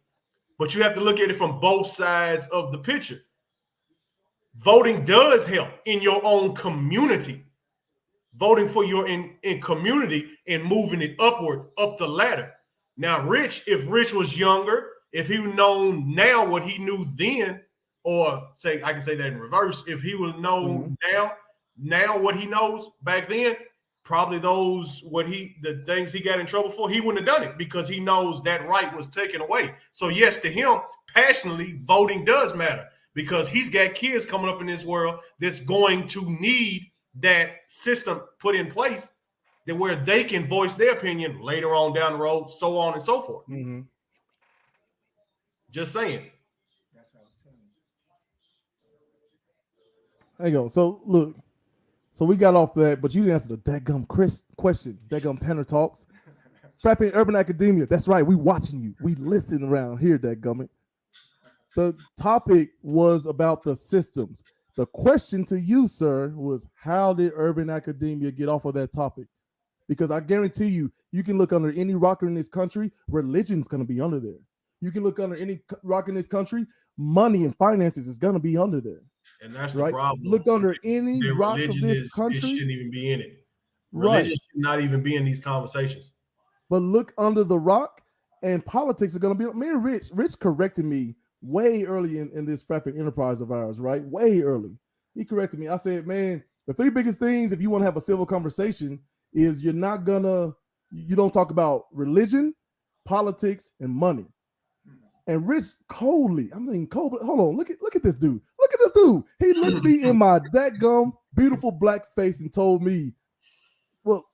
but you have to look at it from both sides of the picture. Voting does help in your own community. Voting for your in community and moving it upward, up the ladder. Now, if Rich was younger, if he would known now what he knew then, or I can say that in reverse, if he would known now what he knows back then, probably the things he got in trouble for, he wouldn't have done it, because he knows that right was taken away. So yes, to him, passionately, voting does matter, because he's got kids coming up in this world that's going to need that system put in place, that where they can voice their opinion later on down the road, so on and so forth. Mm-hmm. Just saying. There you go. So look, we got off that, but you didn't answer the dadgum question. Dadgum Tanner Talks. Frapping Urban Academia. That's right. We watching you. We listen around here, dadgummit. The topic was about the systems. The question to you, sir, was how did Urban Academia get off of that topic? Because I guarantee you can look under any rocker in this country, religion's going to be under there. You can look under any rock in this country, money and finances is going to be under there. And that's the problem. Look under any rock of this country. It shouldn't even be in it. Religion should not even be in these conversations. But look under the rock, and politics are going to be. Me and Rich corrected me way early in this frapping enterprise of ours, right? Way early. He corrected me. I said, man, the 3 biggest things if you want to have a civil conversation is you don't talk about religion, politics, and money. And Rich hold on, look at this dude. Look at this dude. He looked me in my dadgum beautiful black face and told me, well,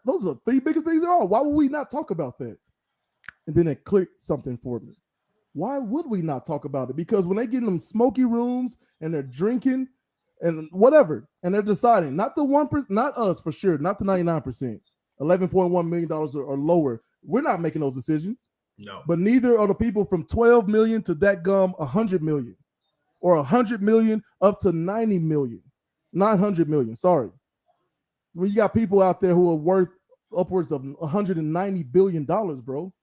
those are the 3 biggest things there are. Why would we not talk about that? And then it clicked something for me. Why would we not talk about it? Because when they get in them smoky rooms and they're drinking and whatever, and they're deciding, not the 1%, not us for sure, not the 99%, $11.1 million or lower, we're not making those decisions. No. But neither are the people from 12 million to that gum 100 million, or 100 million up to 90 million, 900 million. Sorry. When you got people out there who are worth upwards of $190 billion, bro.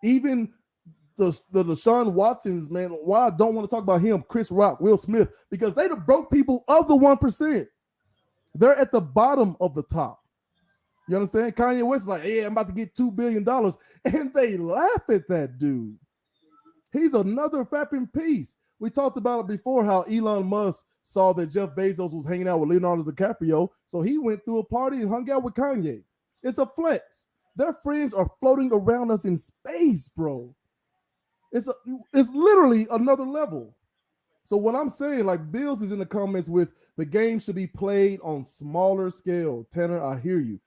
Even the Deshaun Watsons, man, why I don't want to talk about him, Chris Rock, Will Smith, because they the broke people of the 1%. They're at the bottom of the top. You understand? Kanye West is like, yeah, I'm about to get $2 billion. And they laugh at that dude. He's another fapping piece. We talked about it before, how Elon Musk saw that Jeff Bezos was hanging out with Leonardo DiCaprio. So he went through a party and hung out with Kanye. It's a flex. Their friends are floating around us in space, bro. It's literally another level. So what I'm saying, like Bills is in the comments with, the game should be played on smaller scale. Tanner, I hear you.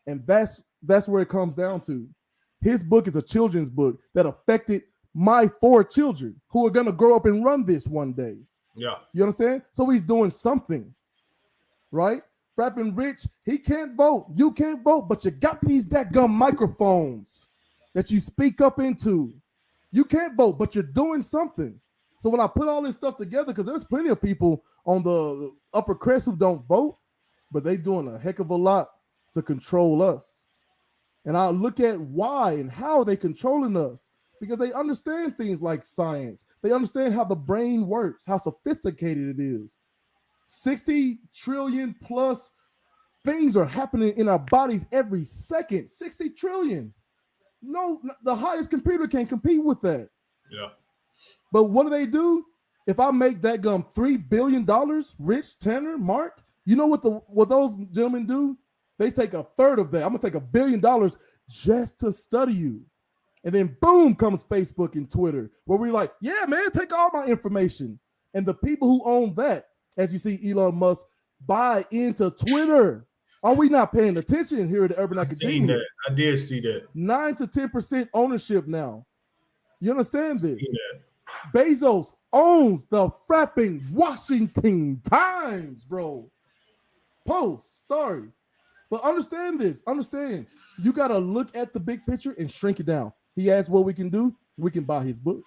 And that's where it comes down to. His book is a children's book that affected my 4 children who are going to grow up and run this one day. Yeah. You understand? So he's doing something, right? Frapping Rich, he can't vote. You can't vote, but you got these dadgum microphones that you speak up into. You can't vote, but you're doing something. So when I put all this stuff together, because there's plenty of people on the upper crest who don't vote, but they doing a heck of a lot to control us. And I look at why and how they controlling us, because they understand things like science. They understand how the brain works, how sophisticated it is. 60 trillion plus things are happening in our bodies every second. 60 trillion. No, the highest computer can't compete with that. Yeah. But what do? If I make that $3 billion, Rich, Tanner, Mark, you know what those gentlemen do? They take a third of that. I'm gonna take $1 billion just to study you. And then boom comes Facebook and Twitter, where we're like, yeah, man, take all my information. And the people who own that, as you see Elon Musk buy into Twitter. Are we not paying attention here at the Urban Academia? I did see that. 9 to 10% ownership now. You understand this? Bezos owns the frapping Washington Times, bro. Post, sorry. But understand this. Understand. You got to look at the big picture and shrink it down. He asked what we can do. We can buy his book.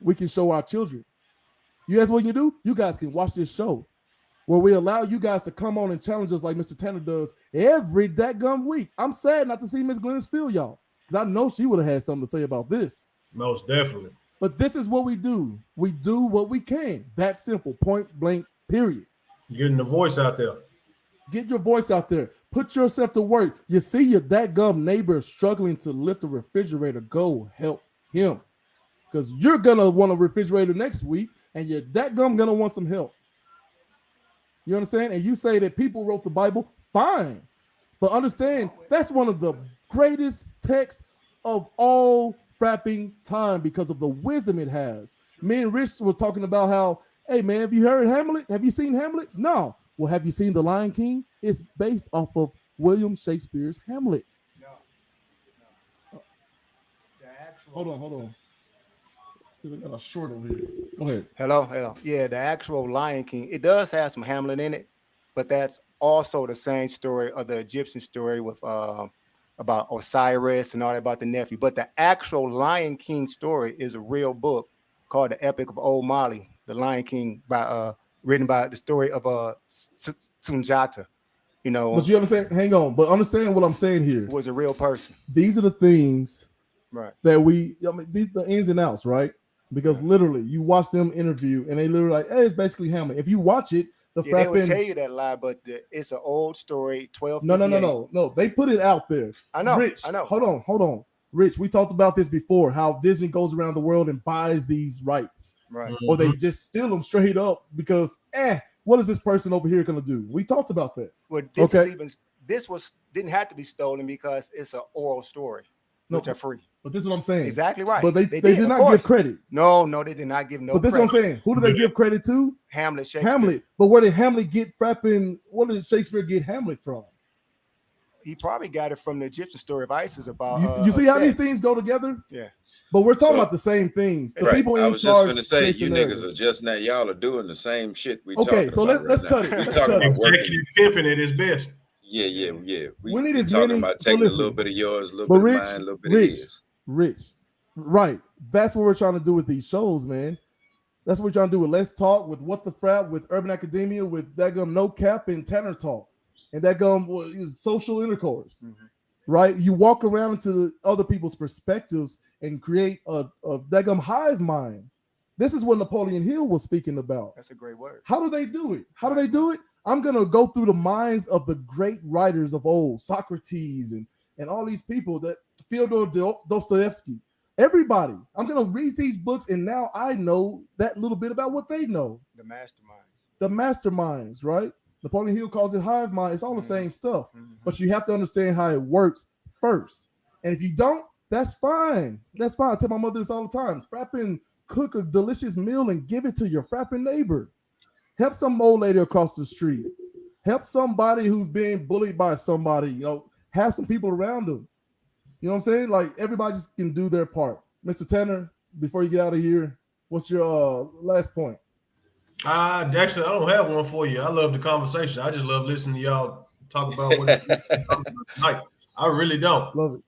We can show our children. You ask what you can do? You guys can watch this show where we allow you guys to come on and challenge us like Mr. Tanner does every dadgum week. I'm sad not to see Miss Glennis feel y'all, because I know she would have had something to say about this. Most definitely. But this is what we do. We do what we can. That simple, point blank, period. Getting the voice out there. Get your voice out there. Put yourself to work. You see your dadgum neighbor struggling to lift a refrigerator. Go help him, because you're going to want a refrigerator next week, and your dadgum going to want some help. You understand? And you say that people wrote the Bible, fine. But understand, that's one of the greatest texts of all frapping time because of the wisdom it has. Me and Rich were talking about how, hey, man, have you heard Hamlet? Have you seen Hamlet? No. Well, have you seen The Lion King? It's based off of William Shakespeare's Hamlet. No. The actual... Hold on. See, they got a short over here. Go ahead. Hello. Yeah, the actual Lion King, it does have some Hamlet in it, but that's also the same story of the Egyptian story with about Osiris and all that about the nephew. But the actual Lion King story is a real book called The Epic of Old Mali, the Lion King, by written by the story of Sunjata. You know, but you understand? Hang on, but understand what I'm saying here. Was a real person. These are the things, right? That these the ins and outs, right? Because literally, you watch them interview, and they literally like, hey, it's basically Hamlet. If you watch it, they would tell you that lie, but it's an old story. 12. No. They put it out there. I know. Rich, I know. Hold on. Rich, we talked about this before. How Disney goes around the world and buys these rights, right? Or they just steal them straight up because, what is this person over here gonna do? We talked about that. Well, this didn't have to be stolen because it's an oral story, which are free. But this is what I'm saying. Exactly right. But they did not give credit. No, they did not give no credit. But this is what I'm saying. Who did they give credit to? Hamlet, Shakespeare. Hamlet. But where did Hamlet get frapping? What did Shakespeare get Hamlet from? He probably got it from the Egyptian story of Isis about. You see how these things go together? Yeah. But we're talking about the same things. The people I in was charge. just going to say, you niggas are just not, y'all are doing the same shit we okay, so let's cut it. We talking about executive pimping at its best. Yeah. We need as talking many. about taking a little bit of yours, a little bit of mine, a little bit of his. Rich. Right. That's what we're trying to do with these shows, man. That's what we're trying to do with Let's Talk, with What the Frap, with Urban Academia, with that No Cap and Tanner Talk, and that social intercourse. Mm-hmm. Right? You walk around into other people's perspectives and create a daggum hive mind. This is what Napoleon Hill was speaking about. That's a great word. How do they do it? I'm gonna go through the minds of the great writers of old, Socrates and all these people, that Fyodor Dostoevsky. Everybody. I'm gonna read these books, and now I know that little bit about what they know. The masterminds, right? Napoleon Hill calls it hive mind. It's all the same stuff, but you have to understand how it works first. And if you don't, that's fine. I tell my mother this all the time. Frapping, cook a delicious meal and give it to your frapping neighbor. Help some old lady across the street. Help somebody who's being bullied by somebody. Have some people around them. You know what I'm saying? Like, everybody just can do their part. Mr. Tanner, before you get out of here, what's your last point? Actually, I don't have one for you. I love the conversation. I just love listening to y'all talk about what tonight. I really don't. Love it.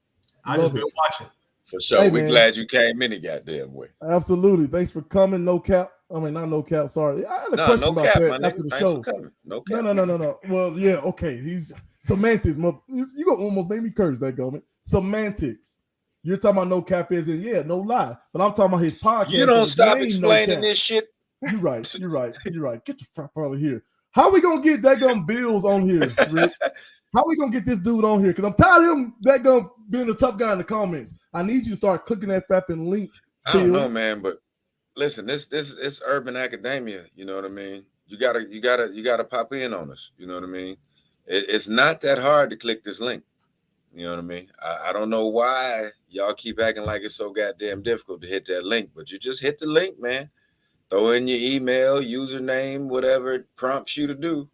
I just been watching. For sure. Hey, we're glad you came any goddamn way. Absolutely. Thanks for coming. No cap. I mean, not no cap. Sorry. I had a question about that after the show. No cap. No. Well, yeah, okay. He's semantics. You gonna almost make me curse that government. Semantics. You're talking about no cap is in, no lie. But I'm talking about his podcast. You don't stop explaining this shit. You're right. Get your frap out of here. How we gonna get that Bills on here, Rick? How we gonna get this dude on here? Because I'm tired of him being the tough guy in the comments. I need you to start clicking that frapping link. I don't know, man, but listen, this it's urban academia. You know what I mean? You gotta pop in on us. You know what I mean? It's not that hard to click this link. You know what I mean? I don't know why y'all keep acting like it's so goddamn difficult to hit that link, but you just hit the link, man. Throw in your email, username, whatever it prompts you to do,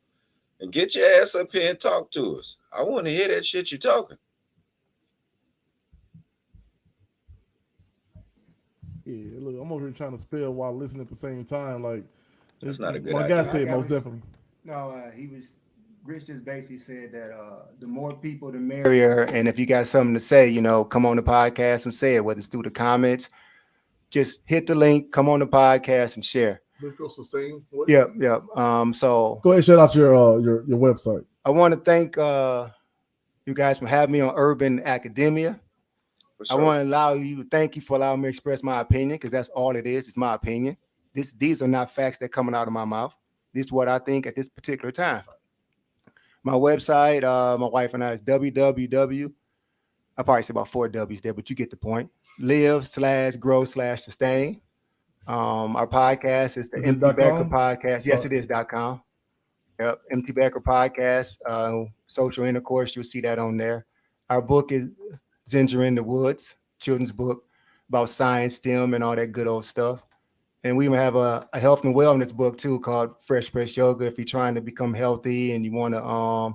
and get your ass up here and talk to us. I want to hear that shit you're talking. Yeah, look, I'm over here trying to spell while listening at the same time. Like, That's not a good my idea. guy said most definitely. No, Rich just basically said that the more people, the merrier. And if you got something to say, come on the podcast and say it, whether it's through the comments, just hit the link, come on the podcast and share. Sustain. Yep. So go ahead, shout out your website. I want to thank you guys for having me on Urban Academia. Sure. I want to thank you for allowing me to express my opinion, because that's all it is. It's my opinion. These are not facts that are coming out of my mouth. This is what I think at this particular time. My website, my wife and I, is www. I probably say about 4 W's there, but you get the point. Live/grow/sustain. Our podcast is the Empty Becker Podcast. Yes, it is .com. Yep, Empty Becker Podcast, Social Intercourse. You'll see that on there. Our book is Ginger in the Woods, children's book about science, STEM, and all that good old stuff. And we even have a health and wellness book too called Fresh Yoga. If you're trying to become healthy and you want to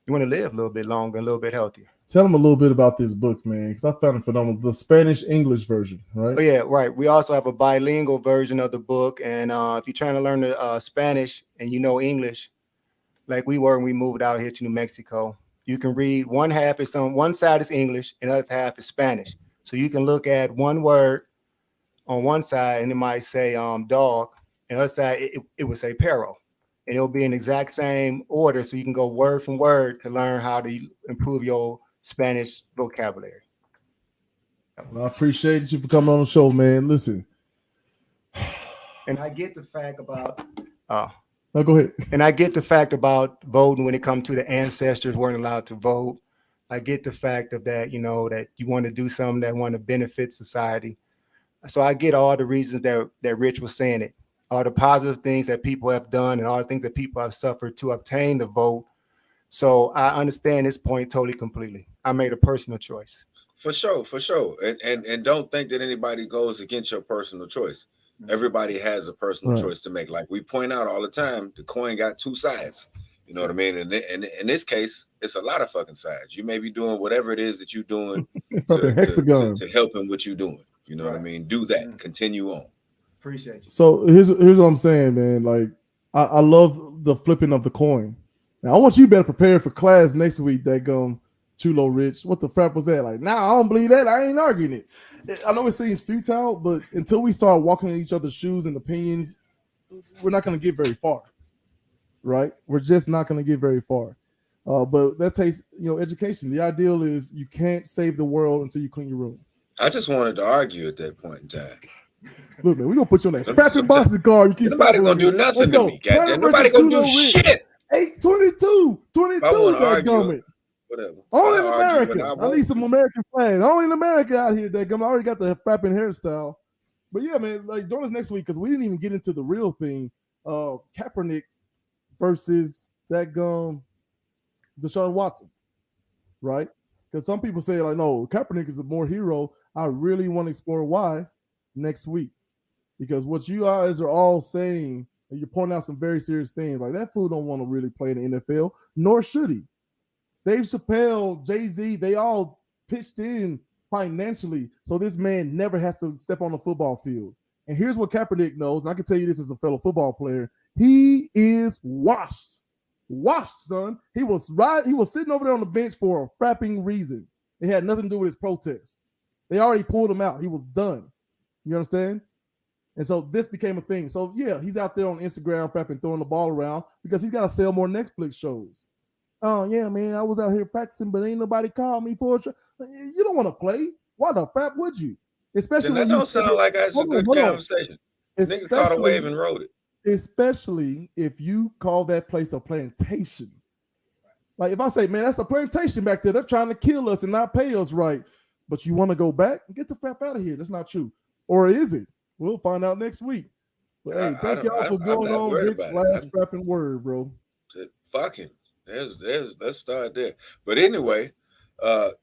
live a little bit longer, a little bit healthier. Tell them a little bit about this book, man, because I found it phenomenal. The Spanish-English version, right? Oh yeah, right. We also have a bilingual version of the book, and if you're trying to learn the Spanish and you know English, like we were when we moved out here to New Mexico, you can read one side is English and the other half is Spanish. So you can look at one word on one side and it might say dog, and the other side it would say perro. And it'll be in the exact same order, so you can go word from word to learn how to improve your Spanish vocabulary. Well, I appreciate you for coming on the show, man. Listen. And I get the fact about no, go ahead. And I get the fact about voting when it comes to the ancestors weren't allowed to vote. I get the fact of that, that you want to do something that want to benefit society. So I get all the reasons that Rich was saying it, all the positive things that people have done and all the things that people have suffered to obtain the vote. So I understand this point totally, completely. I made a personal choice. For sure. And don't think that anybody goes against your personal choice. Everybody has a personal choice to make. Like we point out all the time, the coin got 2 sides. You know what I mean? And in this case, it's a lot of fucking sides. You may be doing whatever it is that you're doing to help in what you're doing. You know what I mean? Do that. Continue on. Appreciate you. So here's what I'm saying, man. Like I love the flipping of the coin. Now I want you better prepare for class next week. That Chulo Rich. What the frap was that? Like, I don't believe that. I ain't arguing it. I know it seems futile, but until we start walking in each other's shoes and opinions, we're not going to get very far. Right? We're just not going to get very far. But that takes, education. The ideal is you can't save the world until you clean your room. I just wanted to argue at that point in time. Look, man, we're going to put you on that frapping boxing card. You keep nobody going to do nothing to me, goddamn. Nobody going to do shit. 8-22. 22, that gummit. Whatever. Only in America. I need some American flags. Only in America out here, that gum. I already got the frapping hairstyle. But yeah, man, like join us next week because we didn't even get into the real thing. Kaepernick versus that Deshaun Watson, right? Because some people say like, no, Kaepernick is a more hero. I really want to explore why next week, because what you guys are all saying, and you're pointing out some very serious things. Like that fool don't want to really play in the NFL, nor should he. Dave Chappelle, Jay-Z, they all pitched in financially, so this man never has to step on the football field. And here's what Kaepernick knows, and I can tell you this as a fellow football player. He is washed, son. He was sitting over there on the bench for a frapping reason. It had nothing to do with his protest. They already pulled him out. He was done. You understand? And so this became a thing. So yeah, he's out there on Instagram frapping, throwing the ball around because he's got to sell more Netflix shows. Oh yeah, man, I was out here practicing, but ain't nobody called me for it. You don't want to play. Why the frap would you? Especially then that don't sound like that's a good conversation. Nigga caught a wave and rode it. Especially if you call that place a plantation. Like if I say, man, that's a plantation back there. They're trying to kill us and not pay us right. But you want to go back? Get the frap out of here. That's not true. Or is it? We'll find out next week. But hey, thank y'all for going on. Rich, last frapping word, bro. Fuck him. Let's start there. But anyway,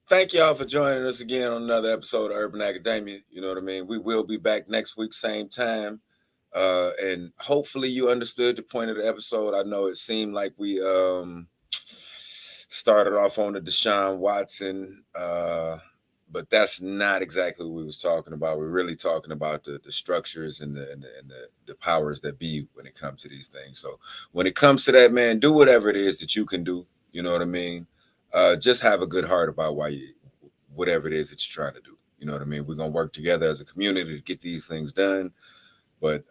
thank y'all for joining us again on another episode of Urban Academia. You know what I mean? We will be back next week, same time. And hopefully you understood the point of the episode. I know it seemed like we started off on the Deshaun Watson, but that's not exactly what we was talking about. We're really talking about the structures and the powers that be when it comes to these things. So when it comes to that, man, do whatever it is that you can do. You know what I mean? Just have a good heart about whatever it is that you're trying to do. You know what I mean? We're gonna work together as a community to get these things done, but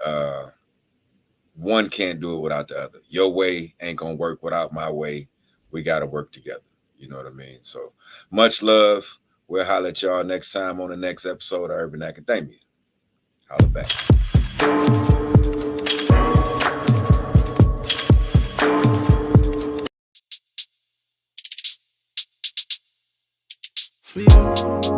one can't do it without the other. Your way ain't gonna work without my way. We gotta work together. You know what I mean? So much love. We'll holler at y'all next time on the next episode of Urban Academia. Holla back. For you.